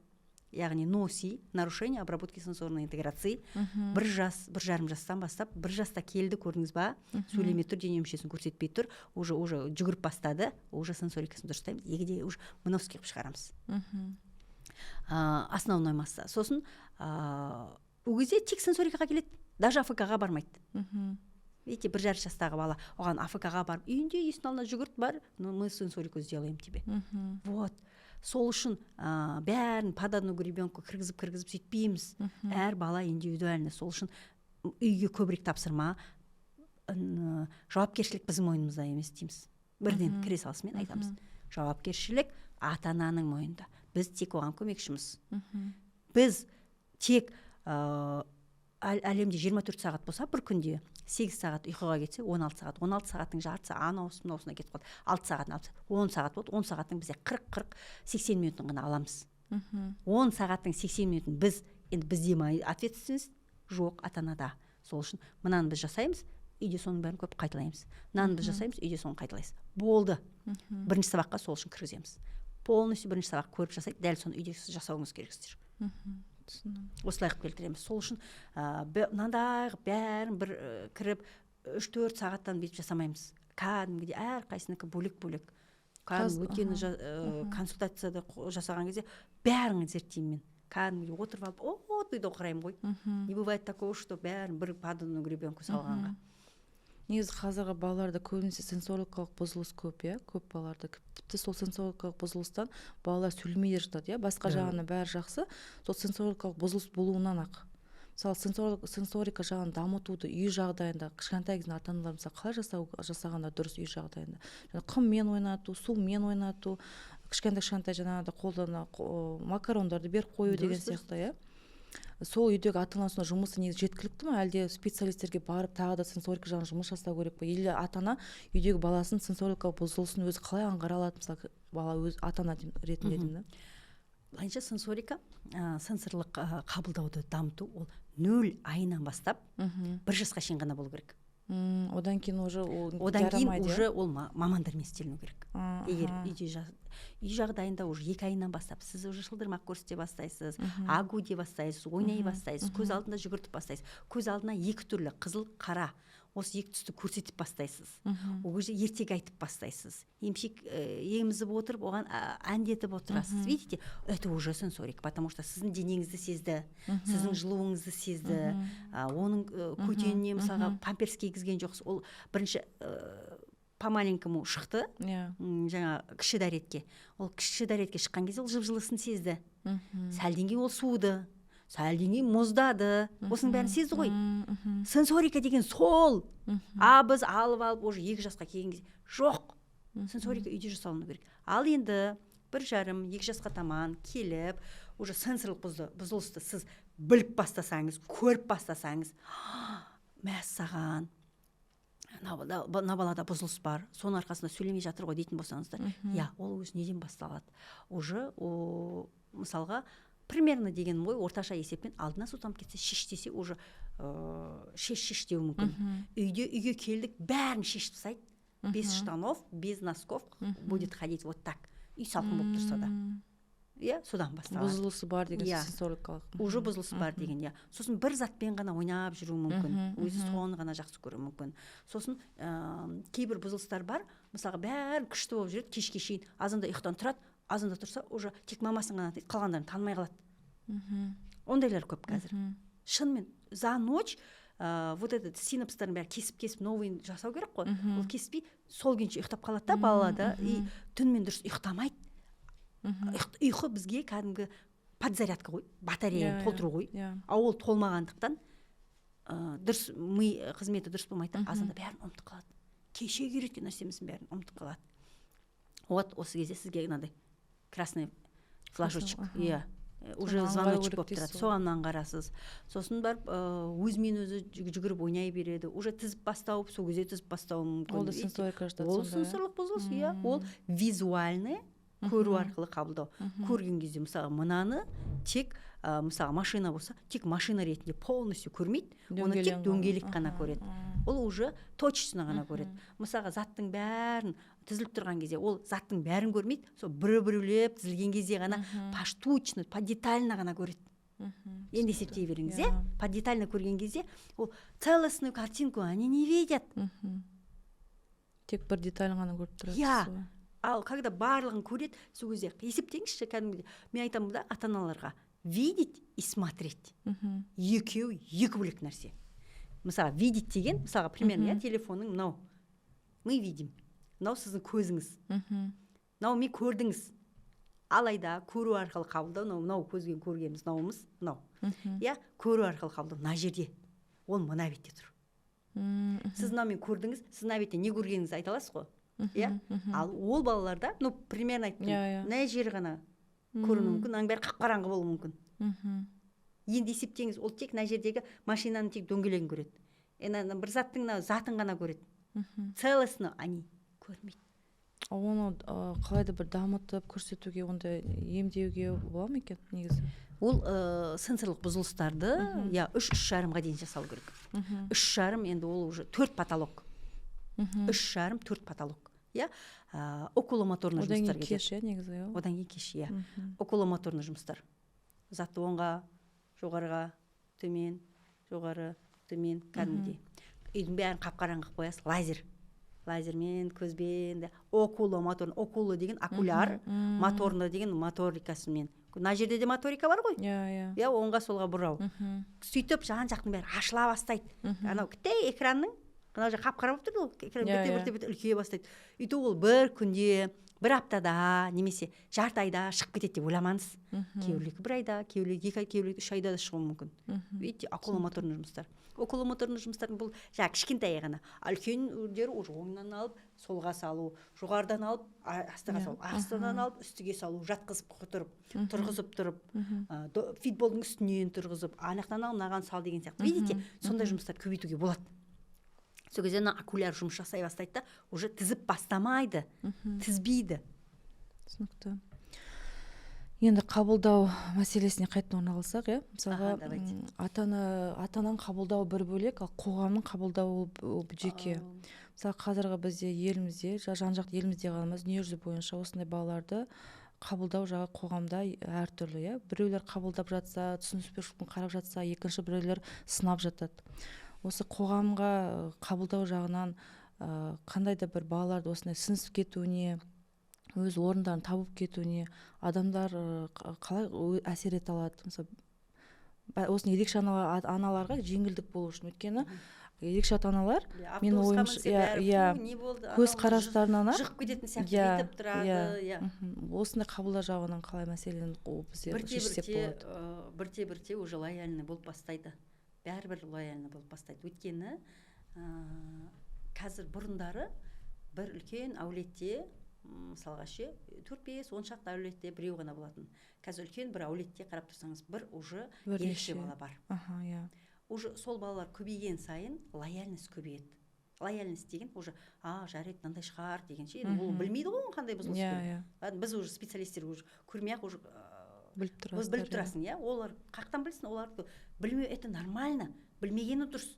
яғни носи, нарушение обработки сенсорной интеграции. 1 жас, 1,5 жастан бастап, 1 жаста келді, көрдіңіз ба? Сөйлемей тұр, дене мүшесін көрсетпей тұр, уже жүгіріп бастады, уже сенсорикасын дұрыстаймыз. Егеде уже мынаусы келіп шығарамыз. Основной масса. Сосын ол кезде тек сенсорикаға келеді, даже АФК-ға бармайды. Видите, 1,5 жастағы бала, оған АФК-ға барып, үйінде есін алдына жүгірт бар, но мы сенсорику сделаем тебе. Вот. Сол үшін бәрін под одну гребенку кіргізіп сөйтпейміз. Әр бала индивидуальный. Сол үшін үйге көбірек тапсырма, жауапкершілік біздің мойнымызда емес дейміз. Бірден кіре салысымен айтамыз. Жауапкершілік ата-ананың мойнында. Біз тек оған көмекшіміз. Біз тек әлемде 24 сағат болса, бір күнде 8 сағат ұйқыға кетсе, 16 сағат. 16 сағаттың жартысы анауысына кетіп қалды. 6 сағат, 10 сағат болды. 10 сағаттың бізде 40-80 минутын ғана аламыз. 10 сағаттың 80 минутын бізде ма ответственность жоқ, ата-анада. Сол үшін мынаны біз жасаймыз, үйде соның бәрін көп қайталаймыз. Мынаны біз жасаймыз, үйде соны қайталайсыз. Болды. Бірінші сабаққа сол үшін кіргіземіз. Полностью бірінші сабақ көріп жасайды, дәл соны үйде жасауыңыз керексіздер. Осылай қып келтіреміз. Сол үшін мынандай бәрін бір кіріп 3-4 сағаттан бетіп жасамаймыз. Кәдімгідей әр қайсынікі бөлек-бөлек. Өткені консультацияда жасаған кезде бәрін зерттеймін мен. Кәдімгідей отырып алып, үйде оқыраймын ғой. Не бывает такого, что бәрін бір под одну гребенку салғанға. Негізі қазіргі балаларда көбінесе сенсорикалық бұзылыс көп, көп балаларда. Тіпті сол сенсорикалық бұзылыстан балалар сөйлемей жатады, басқа жағына бәрі жақсы, сол сенсорикалық бұзылыс болуынан ақ. Мысалы сенсорика жағын дамытуды үй жағдайында кішкентай кезінде ата-аналар мысалы қалай жасағанда дұрыс үй жағдайында. Құммен ойнату, сумен ойнату, кішкентай жаңағыда қолдана макарондарды беріп қою деген сияқты, Сол үйдегі ата-анасының жұмысы негізі жеткілікті ме, әлде специалистерге барып тағы да сенсорика жағын жұмыс жасау керек пе? Или ата-ана үйдегі баласын сенсорикалық бұзылысын өзі қалай аңғара алады, мысалы бала өз ата-ана ретінде деймін. Былайынша сенсорика, сенсорлық қабылдауды дамыту ол 0 айынан бастап 1 жасқа шейін ғана болу керек. Одан кейін уже ол мамандармен істеліну керек. Егер үй жағдайында уже 2 айынан бастап сіз уже шылдырмақ көрсете бастайсыз, агу де бастайсыз, ойнай бастайсыз, көз алдында жүгіртіп бастайсыз. Көз алдына 2 түрлі қызыл, қара, осы 2 түсті көрсетіп бастайсыз. Ол кезде ертегі айтып бастайсыз. Емшек емізіп отырып, оған әндетіп отырасыз. Видите, это уже сенсорик, потому что сіздің денеңізді сезді, сіздің жылуыңызды сезді, оның көтеніне мысалға памперс кигізген жоқсыз. Ол бірінші по-маленькому шықты, жаңа кіші дәретке. Ол кіші дәретке шыққан кезде ол жып-жылысын сезді. Сәлден кейін ол суды, сәлден кейін мұздады. Осының бәрін сезді ғой. Сенсорика деген сол. Біз алып уже 2 жасқа келген кезде жоқ. Сенсорика үйде жасалыну керек. Ал енді 1,5-2 жасқа таман келіп, уже сенсорлық бұзылысты сіз біліп бастасаңыз, көріп бастасаңыз, мәссаған, мына балада бұзылыс бар, соның арқасында сөйлемей жатыр ғой дейтін болсаңыздар, ол өзі неден басталады? Уже мысалға примерно деген ғой, орташа есеппен алдына су тамып кетсе, шеш десе уже шеш деу мүмкін. Үйге келдік, бәрін шешіп тастайды. Без штанов, без носков будет ходить вот так. Үй салқын болып тұрса да. Содан басталады. Бұзылысы бар деген сенсорикалық. Уже бұзылысы бар деген, Сосын бір затпен ғана ойнап жүру мүмкін. Өзі соны ғана жақсы көру мүмкін. Сосын кейбір бұзылыстар бар, мысалға бәрі күшті болып жүреді, кешке шейін азанда ұйықтан тұрады, азанда тұрса, уже тек мамасын ғана қалғандарын танымай қалады. Ондайлар көп қазір. Шынымен, за ночь вот этот синапстарын бәрі кесіп новый жасау керек қой. Ол кеспей, сол күйінше ұйықтап қалады да балалада, и түнмен дұрыс ұйықтамайды. Ұйқы бізге кәдімгі подзарядка ғой, батарея толтыру ғой. Ол толмағандықтан дұрыс ми қызметі дұрыс болмайды, азанда бәрін ұмытып қалады. кеше үйреткен нәрсеміздің бәрін ұмытып қалады. Вот осы кезде сізге мынандай красный флажочек, иә, уже звоночек болып тұрады, соған аңғарасыз. Сосын барып өзімен өзі жүгіріп ойнай береді, уже тізіп бастау, сол кезде тізіп бастауы мүмкін. Ол да сенсорика жатады. Ол сенсорлық бұзылыс, иә, ол визуальный көру арқылы қабылдау. Көрген кезде мысалы мынаны тек мысалы машина болса, тек машина ретінде полностью көрмейді, оны тек дөңгелек қана көреді. Ол уже точно ғана көреді. Мысалға заттың бәрін тізіліп тұрған кезде ол заттың бәрін көрмейді, сол біреулеп тізілген кезде ғана поштучно, подетально ғана көреді. Енді есептей беріңіз, иә? Подетально көрген кезде ол целостную картинку они не видят. Тек бір деталь ғана көріп тұрады. Иә. Ал когда барлығын көреді, сол кезде есептеңізші, кәдімгідей. Мен айтамын да ата-аналарға, видеть и смотреть. Екеуі екі бөлек нәрсе. Мысалы, видеть деген, мысалға, примерно, телефонның мынау. Мы видим. Мынау сіздің көзіңіз. Мынау мен көрдіңіз. Алайда көру арқылы қабылдау, мынау көзбен көргеніміз, мынауымыз, мынау. Иә, көру арқылы қабылдау мына жерде. Ол мына бетте тұр. Сіз мынаумен көрдіңіз, сіз мына бетте не көргеніңізді айта аласыз ғой? Иә? Ал ол балаларда, примерно айттым, мына жері ғана көруі мүмкін, аның бәрі қап-қараңғы болуы мүмкін. Енді есептеңіз, ол тек мына жердегі машинаның тек дөңгелегін көреді. Бір заттың затын ғана көреді. Целостно они көрмейді. Оны қалайда бір дамытып көрсетуге, онда емдеуге бола ма екен негізі? Ол сенсорлық бұзылыстарды 3-3,5-ға дейін жасалу керек. 3,5 енді ол уже 4 потолок. 3,5-4 потолок. Окуломоторный жұмыстар кетеді. Одан кейін кеш, негізі? Одан кейін кеш, иә. Окуломоторный жұмыстар. Затты оңға, жоғарыға, төмен, жоғары, төмен, кәдімгідей. Үйдің бәрін қап-қараңғы қоясыз, лазер. Лазермен, көзбен, окуломоторный, окуло деген окуляр, моторный деген моторикасымен. Мына жерде де моторика бар ғой? Иә, оңға солға бұрау. Сөйтіп жан-жақтың бәрі ашыла бастайды. Анау кітей экранның, мына же қап-қара болып тұр, экран бірте-бірте үлкейе бастайды. Үйті ол бір күнде, бір аптада, немесе жарты айда шығып кетеді деп ойламаңыз. Кейбіреулікі бір айда, кейбіреулікі 2 ай, кейбіреулікі 3 айда да шығуы мүмкін. Видите, окуломоторный жұмыстар. Окуломоторный жұмыстардың бұл кішкентай ғана. Үлкен өздері уже оңнан алып, солға салу, жоғарыдан алып, астыға салу, астынан алып, үстіге салу, жатқызып тұрып, тұрғызып тұрып, фитболдың үстінен тұрғызып, анақтан алып, наған сал деген сияқты. Видите, сондай жұмыстар көбейтуге болады. Сол кезде окуляр жұмыс жасай бастайды да, уже тізіп бастамайды, тізбейді. Түсінікті. Енді қабылдау мәселесіне қайтадан оралсақ, мысалға ата-ананың қабылдау бір бөлек, ал қоғамның қабылдауы жеке. Мысалы қазіргі бізде елімізде, жан-жақты елімізде ғана дүниежүзі бойынша осындай балаларды қабылдау жағы қоғамда әртүрлі. Біреулер қабылдап жатса, түсініспеушілікпен қарап жатса, екінші біреулер сынап жатады. Осы қоғамға қабылдау жағынан қандай да бір балаларды осындай сіңісіп кетуіне, өз орындарын табып кетуіне адамдар қалай әсер ете алады? Осыны ерекше аналарға жеңілдік болу үшін, өйткені ерекше ата-аналар мен ойымша көз қарастарынан шығып кететін сияқты етіп тұрады. Осындай қабылдау жағынан қалай мәселені бізде шешсек болады? Бірте-бірте уже лояльный болып бастайды. Бәрібір лояльный болып бастайды. Өйткені қазір бұрындары бір үлкен әулетте, мысалға 4-5-10 шақты әулетте біреу ғана болатын. Қазір үлкен бір әулетте қарап тұрсаңыз, бір уже ерекше бала бар. Уже сол балалар көбейген сайын лояльность көбейеді. Лояльность деген уже жарайды, мынандай шығар дегенше, ол білмейді ғой қандай бұзылыс екенін. Біз уже специалистер көрмей-ақ уже біліп тұрасың, олар қақтан білсін, олар білмеу, это нормально, білмегені дұрыс.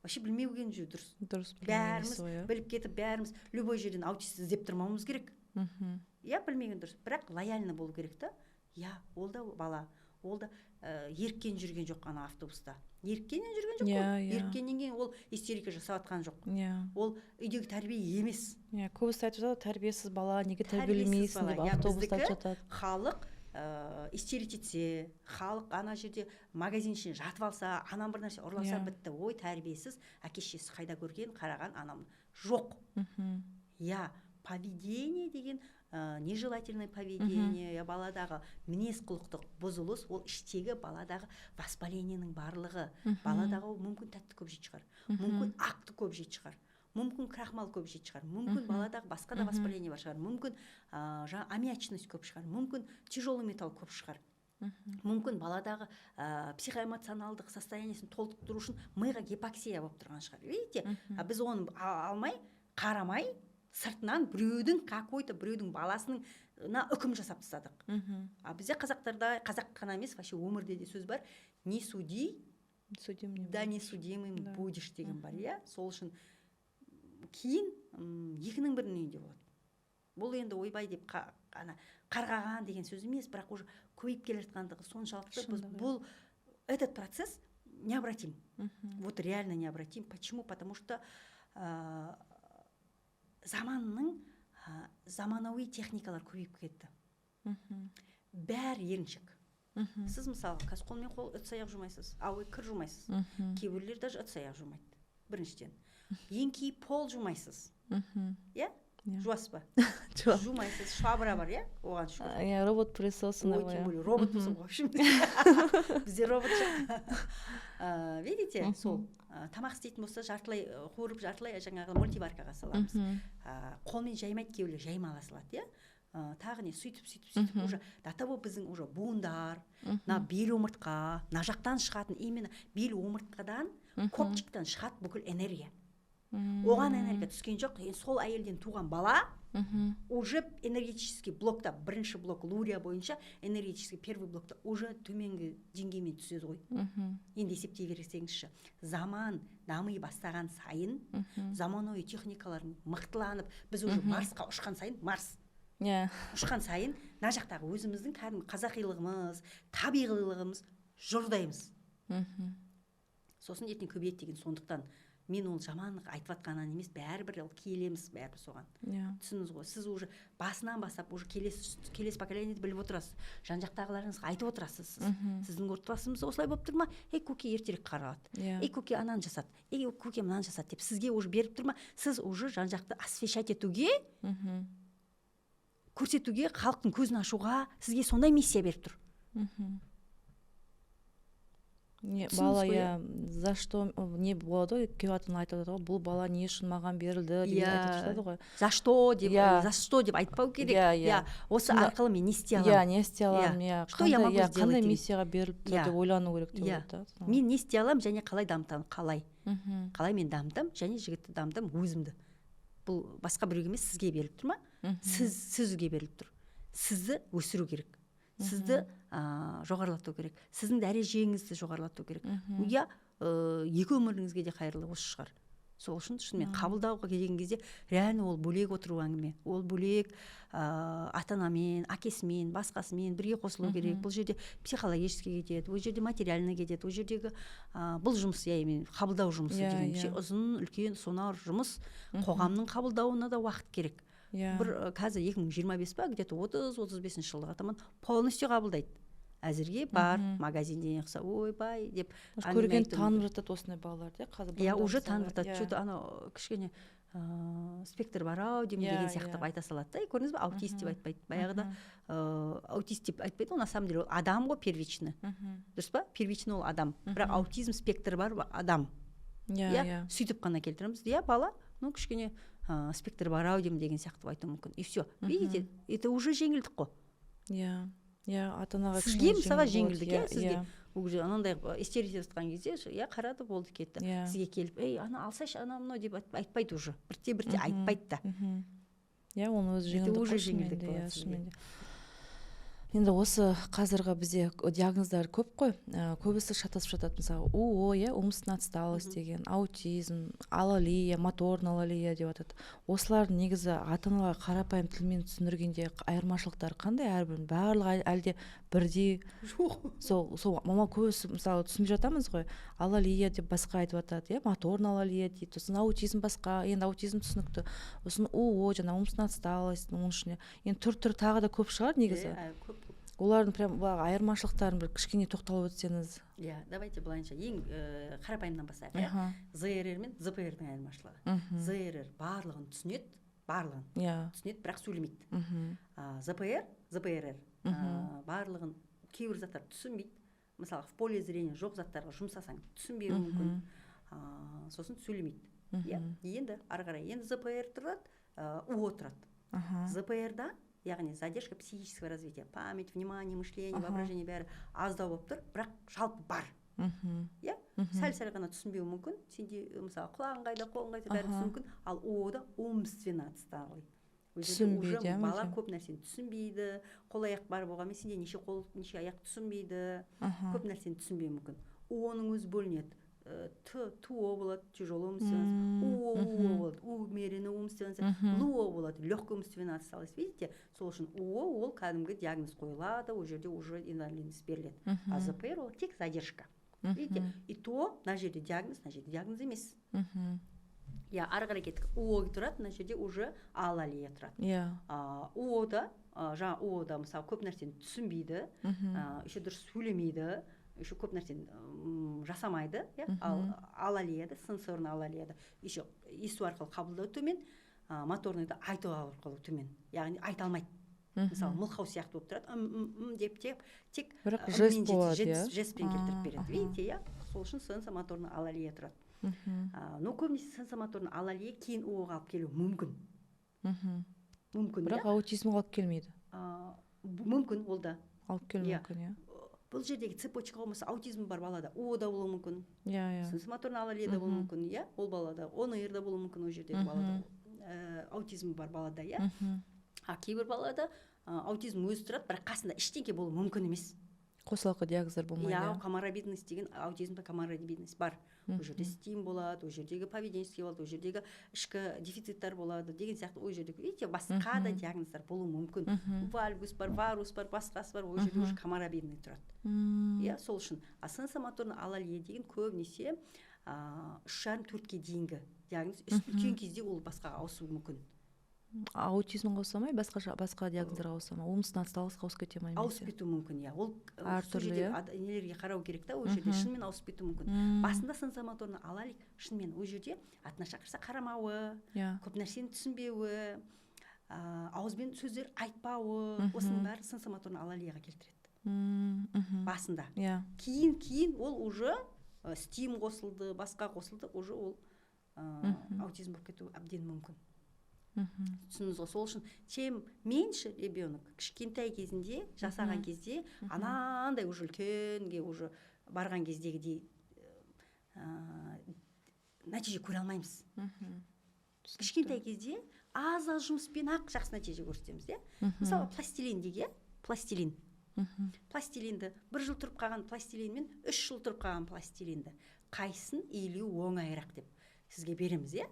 Вообще білмеуген жүйі дұрыс. Бәріміз біліп кетіп, бәріміз любой жерден аутист іздеп тұрмауымыз керек. Білмеген дұрыс, бірақ лояльны болу керек та. Ол да бала, ол да еріккен жүрген жоқ қана автобуста. Еріккеннен жүрген жоқ қой. Еріккеннен кейін ол истерика жасап атқан жоқ. Ол үйдегі тәрбие емес. Көбісі айтып жатады, тәрбиесіз бала, неге тәрбиелемейсің деп автобуста жатады. Халық истерить етсе, халық ана жерде магазин ішіне жатып алса, анам бір нәрсе ұрласа, бітті. Ой, тәрбиесіз, әке-шешесі қайда көрген, қараған анам жоқ. Поведение деген нежелательное поведение, баладағы мінез құлықтық бұзылыс, ол іштегі баладағы воспалениенің барлығы. Баладағы мүмкін тәтті көп жейді шығар, мүмкін ақты көп жейді шығар. мүмкін крахмал көп жейді шығар, мүмкін баладағы басқа да воспаление бар шығар, мүмкін аммиачность көп шығар, мүмкін тяжелый металл көп шығар, мүмкін баладағы психоэмоционалдық состояниесін толықтыру үшін миға гипоксия болып тұрған шығар. Видите, біз оны алмай, қарамай, сыртынан біреудің баласының үкім жасап тастадық. Бізде қазақтарда, қазақ қана емес, вообще өмірде де сөз бар, не суди, да не судимым будешь деген бар, иә. Сол үшін кейін екінің бірінің үйінде болады. Бұл енді ойбай деп қарғаған деген сөз емес, бірақ уже көйіп келе жатқандығы соншалықты біз бұл этот процесс необратим. Вот реально необратим. Почему? Потому что заманауи техникалар көбейіп кетті. Бәрі еріншек. Сіз мысалы қолмен ыдыс-аяқ жумайсыз, кір жумайсыз. Кейбіреулер даже ыдыс-аяқ жумайды. Біріншіден. Еңкейіп пол жумайсыз. Иә? Жуасыз ба? Жумайсыз, швабра бар, иә? Оған шу. Робот присосы. Робот болсын, в общем. Бізде робот жоқ. Видите, сол тамақ істейтін болса жартылай қуырып, жартылай жаңағы мультиваркаға саламыз. Қолмен жаймайды, кейбіреулер жаймаға салады, иә? Тағы не сөйтіп уже до того біздің уже буындар, бел омыртқа, жақтан шығатын именно бел омыртқадан, копчиктан шығады бүкіл энергия. Оған энергия түскен жоқ. Сол әйелден туған бала уже энергетический блокта, бірінші блок Лурия бойынша энергетический первый блокта уже төменгі деңгеймен түседі ғой. Енді есептей берсеңізші, заман дамый бастаған сайын, заманауи техникалар мықтыланып, біз уже Марсқа ұшқан сайын, Марс ұшқан сайын, жақтағы өзіміздің кәдімгі қазақилығымыз, табиғилығымыз жұрдаймыз. Сосын ертең көбейеді деген, сондықтан мен ол жамандық айтып жатқаннан емес, бәрібір келеміз бәрібір соған. Түсініңіз ғой, сіз уже басынан бастап уже келесі поколениеде біліп отырасыз, жан-жақтағыларыңызға айтып отырасыз. Сіздің отбасыңыз осылай болып тұр ма? Көке ертерек қаралады. Көке ананы жасады. Көке мынаны жасады деп сізге уже беріп тұр ма? Сіз уже жан-жақты освещать етуге, көрсетуге, халықтың көзін ашуға сізге сондай миссия беріп тұр. Бала, за что не болады ғой, кеватын айтады ғой, бұл бала не үшін маған берілді деп айтып жатады ғой. За что деп айтпау керек. Осы арқылы мен не істей аламын? Не істей аламын? Что я могу сделать? Қандай миссияға беріліп тұр деп ойлану керек деп ойлайды. Мен не істей аламын және қалай дамытамын? Қалай мен дамытамын және жігітті дамытамын, өзімді. Бұл басқа біреуге емес, сізге беріліп тұр ма? Сізге беріліп тұр. Сізді өсіру керек. Сізді жоғарлату керек. Сіздің дәрежеңізді жоғарлату керек. Екі өміріңізге де қайырлы осы шығар. Сол үшін шынымен қабылдауға келген кезде реально ол бөлек отыру әңгіме. Ол бөлек ата-анамен, әкесімен, басқасымен бірге қосылу керек. Бұл жерде психологически кетеді, бұл жерде материально кетеді, бұл жердегі бұл жұмыс, қабылдау жұмысы деген ұзын, үлкен, сонар жұмыс. Қоғамның қабылдауына да уақыт керек. Бір қазір 2025 ба, где-то 30-35 жылға таман полностью қабылдайды. Әзірге бар, магазинде неқса, ойбай деп. Көрген танып жатады осындай балаларды. Уже танып жатады. Что-то кішкене спектр бар ау деген сияқты айта салады. Көрдіңіз ба, аутист деп айтпайды. Баяғыда аутист деп айтпайды, на самом деле ол адам ғой первичный. Дұрыс па? Первичный ол адам. Бірақ аутизм спектрі бар адам. Сөйтіп қана келтіреміз. Бала, кішкене спектр бар ау деген сияқты айту мүмкін. И все. Видите, это уже жеңілдік қой. Ата-анаға сізге мысалға жеңілдік, сізге анандай истерия жатқан кезде қарады, болды, кетті. Сізге келіп, ана алсайшы, ана мынау деп айтпайды уже. Бірте айтпайды да. Оны өзі жеңілдік қой. Енді осы қазіргі бізде диагноздар көп қой. Көбісі шатасып жатады. Мысалы, умственная отсталость деген, аутизм, алалия, моторный алалия деп атады. Осылардың негізі ата-аналарға қарапайым тілмен түсіндіргенде айырмашылықтар қандай? Әрбірінің барлығы әлде бірдей? Сол мама көбісі мысалы түсінбей жатамыз ғой. Алалия деп басқа айтып атады, моторный алалия дейді. Сосын аутизм басқа, енді аутизм түсінікті. Сосын жаңа умственная отсталость, оның ішіне. Енді түр тағы да көп шығар негізі. Олардың прям айырмашылықтарын бір кішкене тоқталып өтсеңіз. Давайте былайынша ең қарапайымнан бастайық. ЗРР мен ЗПР-дің айырмашылығы. ЗРР барлығын түсінеді, түсінеді, бірақ сөйлемейді. ЗПР барлығын кейбір заттар түсінбейді. Мысалы, в поле зрения жоқ заттарға жұмсасаң түсінбеуі мүмкін. Сосын сөйлемейді. иә. Енді ары қарай енді ЗПР тұрады, УО тұрады. ЗПР-да, яғни задержка психического развития, память, внимание, мышление, воображение бәрі аздау болып тұр, бірақ жалпы бар. Иә, сәл ғана түсінбеуі мүмкін. Сенде мысалы құлағың қайда, қолың қайда бәрі түсінуі мүмкін. Ал ОО-да умственно отсталый. Түсінбейді, бала көп нәрсені түсінбейді, қол аяқ бар болғанмен сенде неше қол, неше аяқ түсінбейді, көп нәрсені түсінбеуі мүмкін. ОО-ның өзі бөлінеді. ТУО болады, тяжелый умственность, УО болады, умеренный умственность, ЛУО болады, легкая умственная отсталость. Видите, сол үшін УО ол кәдімгі диагноз қойылады, ол жерде уже инвалидность беріледі. А ЗПР ол тек задержка. Видите, и то мына жерде диагноз емес. Я ары қарай кеттік. УО тұрады, мына жерде уже алалия тұрады. УО-да, жаңа УО-да мысалы көп нәрсені түсінбейді, еще дұрыс сөйлемейді, еще көп нәрсені жасамайды, ал алалияда, сенсорный алалияда еще есту арқылы қабылдау төмен, моторныйда айту арқылы төмен, яғни айта алмайды. Мысалы мылқау сияқты болып тұрады, деп тек бірақ жест болады, жестпен келтіріп береді. Видите, сол үшін сенсомоторный алалия тұрады. Но көбінесе сенсомоторный алалия кейін ОО-ға алып келуі мүмкін. Бірақ аутизмға алып келмейді. Мүмкін ол да. Алып келуі мүмкін, иә. Бұл жердегі цепочка болмаса аутизм бар балада ОО-да болуы мүмкін. Сенсомоторный алалияда болуы мүмкін, иә, ол балада. ОНР-да болуы мүмкін, ол жердегі балада. Аутизм бар балада, иә. А кейбір балада аутизм өзі тұрады, бірақ қасында ештеңе болуы мүмкін емес. Қосалқы диагноздар болмайды. Иә, коморбидность деген аутизмда коморбидность бар. Ол жерде стим болады, ол жердегі поведенческий болады, ол жердегі ішкі дефициттар болады деген сияқты. Ол жерде, видите, басқа да диагноздар болуы мүмкін. Вальгус бар, варус бар, басқасы бар, ол жерде уже коморбидный тұрады. Иә, сол үшін. А сенсомоторный алалия деген көбінесе 3,5-4-ке дейінгі диагноз. Үлкен кезде ол басқаға ауысуы мүмкін. Аутизмға ауыса ма, басқа диагноздарға ауыса ма? Умственно отсталостьқа ауысып кете ма? Ауысып кетуі мүмкін, иә. Ол әртүрлі нелерге қарау керек та, ол жерде шынымен ауысып кетуі мүмкін. Басында сенсомоторный алалия шынымен ол жерде атына шақырса қарамауы, көп нәрсені түсінбеуі, ауызбен сөздер айтпауы, осының бәрі сенсомоторный алалияға келтіреді. Басында. Кейін ол уже стим қосылды, басқа қосылды, уже ол аутизм болып кетуі әбден мүмкін. Түсініңіз ғой, сол үшін чем меньше ребенок кішкентай кезінде, жасаған кезде, анандай уже үлкенге уже барған кездегідей нәтиже көре алмаймыз. Кішкентай кезде аз жұмыспен ақ жақсы нәтиже көрсетеміз, иә. Мысалы пластилин деге, пластилин. Пластилинді 1 жыл тұрып қалған пластилинмен 3 жыл тұрып қалған пластилинді қайсын иілу оңайырақ деп сізге береміз, иә.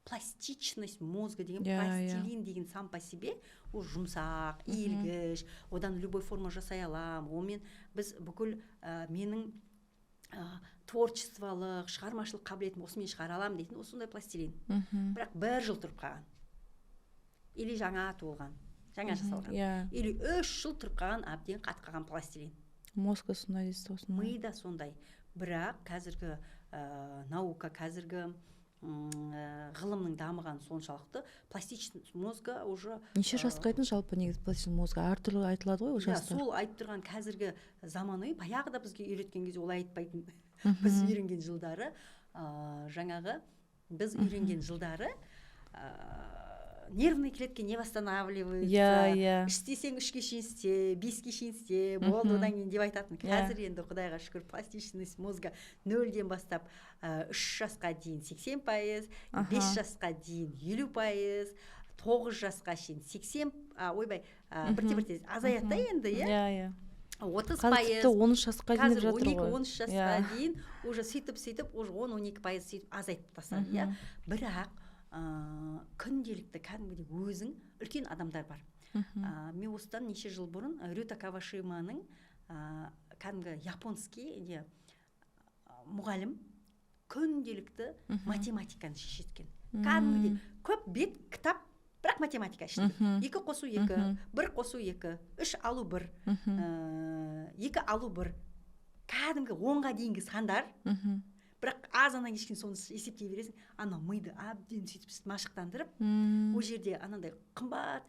Пластичность мозга деген, пластилин деген сам по себе ол жұмсақ, иілгіш, одан любой форма жасай алам. Онымен біз бүкіл менің творчестволық, шығармашылық қабілетім осымен шығара алам дейтін осындай пластилин. Бірақ 1 жыл тұрып қалған. Или жаңа туылған, жаңа жасалған. Или 3 жыл тұрып қалған әбден қатқаған пластилин. Мозга сондай дейсіз осындай. Ми да сондай. Бірақ қазіргі наука, қазіргі ғылымның дамыған соншалықты пластичность мозга уже неше жасқа айтын жалпы негізі пластичность мозга әртүрлі айтылады ғой ол жастар. Сол айтып тұрған қазіргі заманы баяғыда бізге үйреткен кезде олай айтпайтын. Біз үйренген жылдары жаңағы біз үйренген жылдары нервные клетки не восстанавливаются. Істесең 3-ке шейін істе, 5-ке шейін істе, болды одан кейін деп айтатын. Қазір енді Құдайға шүкір пластичность мозга 0-ден бастап 3 жасқа дейін 80%, 5 жасқа дейін 50%, 9 жасқа шейін 80, бірте-бірте азаяды да енді, иә? 30%, 13 жасқа дейін жатыр ғой. 12-13 жасқа дейін уже сөйтіп, уже 10-12% сөйтіп азайтып тастады, иә? Бірақ күнделікті кәдімгідей өзің үлкен адамдар бар. Мен осыдан неше жыл бұрын Рюта Кавашиманың кәдімгі японский мұғалім күнделікті математиканы шешеткен. Кәдімгідей көп бет кітап, бірақ математика ішті. 2 қосу 2, 1 қосу 2, 3 алу 1, 2 алу 1. Кәдімгі 10-ға дейінгі сандар. Бірақ азаннан кешкен соны есептей бересің, ана миды әбден сөйтіп машықтандырып, ол жерде анандай қымбат,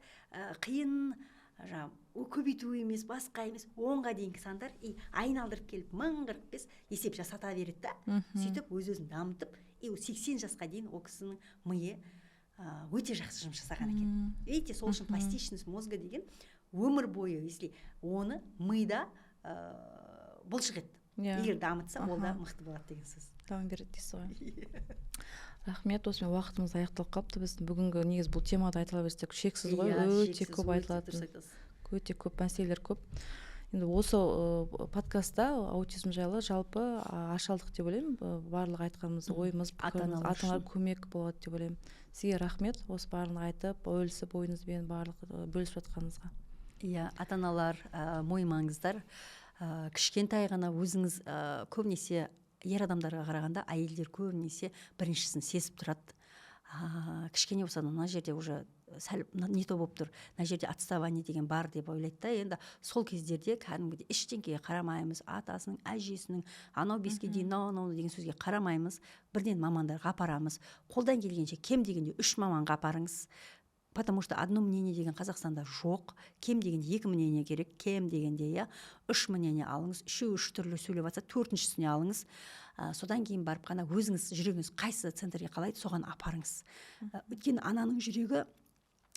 қиын жаңағы көбейту емес, басқа емес, 10-ға дейінгі сандар и айналдырып келіп 1045 есеп жасата береді да. Сөйтіп өз-өзін дамытып, и 80 жасқа дейін ол кісінің миы өте жақсы жұмыс жасаған екен. Видите, сол үшін пластичность мозга деген өмір бойы, если оны мида бұлшық ет. Егер дамытса, ол да мықты болады деген сөз. Дам береді дейсіз ғой. Рахмет, осымен уақытымыз аяқталып қалыпты. Біздің бүгінгі негізі бұл темада айтыла берсек шексіз ғой, өте көп айтылатын, өте көп мәселелер көп. Енді осы подкастта аутизм жайлы жалпы ашалдық деп ойлаймын. Барлық айтқанымыз ойымыз, ата-аналар көмек болады деп ойлаймын. Сізге рахмет, осы барын айтып, бөлісіп ойыңызбен барлық бөлісіп жатқаныңызға. Иә, ата-аналар мойымаңыздар. Кішкентай ғана өзіңіз көбінесе ер адамдарға қарағанда әйелдер көбінесе біріншісін сезіп тұрады. Кішкене болса мына жерде уже сәл не то болып тұр, мына жерде отставание деген бар деп ойлайды да. Енді сол кездерде кәдімгідей ештеңеге қарамаймыз, атасының, әжесінің, анау 5-ке дейін мынау деген сөзге қарамаймыз, бірден мамандарға апарамыз. Қолдан келгенше кем дегенде 3 маманға апарыңыз. Потому что одно мнение деген Қазақстанда жоқ. Кем дегенде 2 мнение керек. Кем дегенде 3 мнение алыңыз. 3 түрлі сөйлеп жатса 4-шісіне алыңыз. Содан кейін барып қана өзіңіз жүрегіңіз қайсы центрге қалайды, соған апарыңыз. Өйткені ананың жүрегі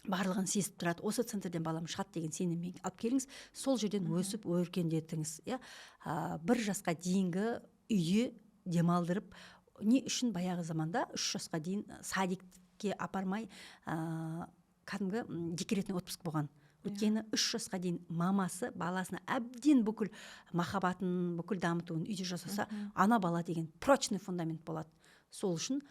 барлығын сезіп тұрады. Осы центрден балам шығады деген сеніммен алып келіңіз. Сол жерден өсіп өркендетіңіз. 1 жасқа дейінгі үйде демалдырып, не үшін баяғы заманда 3 жасқа дейін садикке апармай кәдімгі декретный отпуск болған. Өйткені 3 жасқа дейін мамасы баласына әбден бүкіл махаббатын, бүкіл дамытуын үйде жасаса, ана бала деген прочный фундамент болады. Сол үшін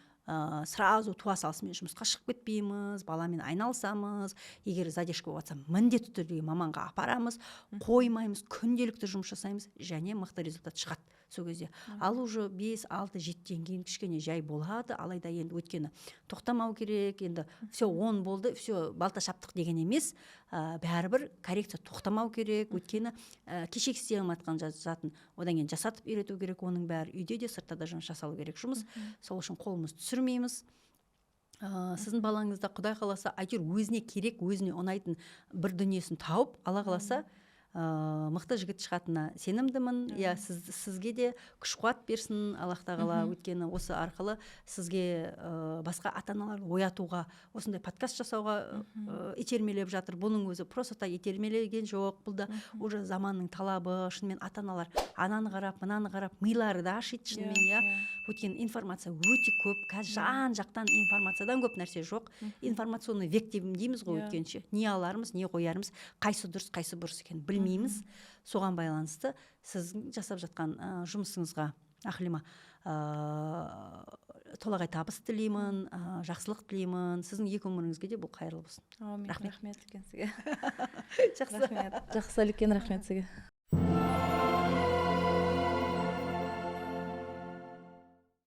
сразу туа салысымен жұмысқа шығып кетпейміз, баламен айналысамыз. Егер задержка болса, міндетті түрде маманға апарамыз, қоймаймыз, күнделікті жұмыс жасаймыз, және мықты результат шығады сол кезде. Ал уже 5, 6, 7-тен кейін кішкене жай болады, алайда енді өткені тоқтамау керек, енді все 10 болды, все балта шаптық деген емес, бәрібір коррекция тоқтамау керек, өткені кешек істей алматқан жатын, одан кейін жасатып үйрету керек, оның бәрі үйде де сыртта да жұмыс жасалу керек жұмыс. Сол үшін қолымыз түсірмейміз. Сіздің балаңызда Құдай қаласа әйтеуір өзіне керек, өзіне ұнайтын бір дүниесін тауып, Алла қаласа мықты жігіт шығатынына сенімдімін. Иә, сізге де күш қуат берсін Аллах тағала. Өйткені осы арқылы сізге басқа ата-аналарды оятуға, осындай подкаст жасауға итермелеп жатыр. Бұның өзі просто так итермелеген жоқ. Бұл да уже заманның талабы. Шынымен ата-аналар ананы қарап, мынаны қарап, милары да ашиды шынымен, иә. Өйткені информация өте көп. Қазір жан-жақтан информациядан көп нәрсе жоқ. Информационный век дейміз ғой, өткенше. Не аларымыз, не қоярымыз, қайсы дұрыс, қайсы бұрыс екен білмейміз. Соған байланысты сіздің жасап жатқан жұмысыңызға Ақлима толағай табыс тілеймін, жақсылық тілеймін. Сіздің екі өміріңізге де бұл қайырлы болсын. Рахмет үлкен сізге. Жақсы. Жақсы үлкен рахмет сізге.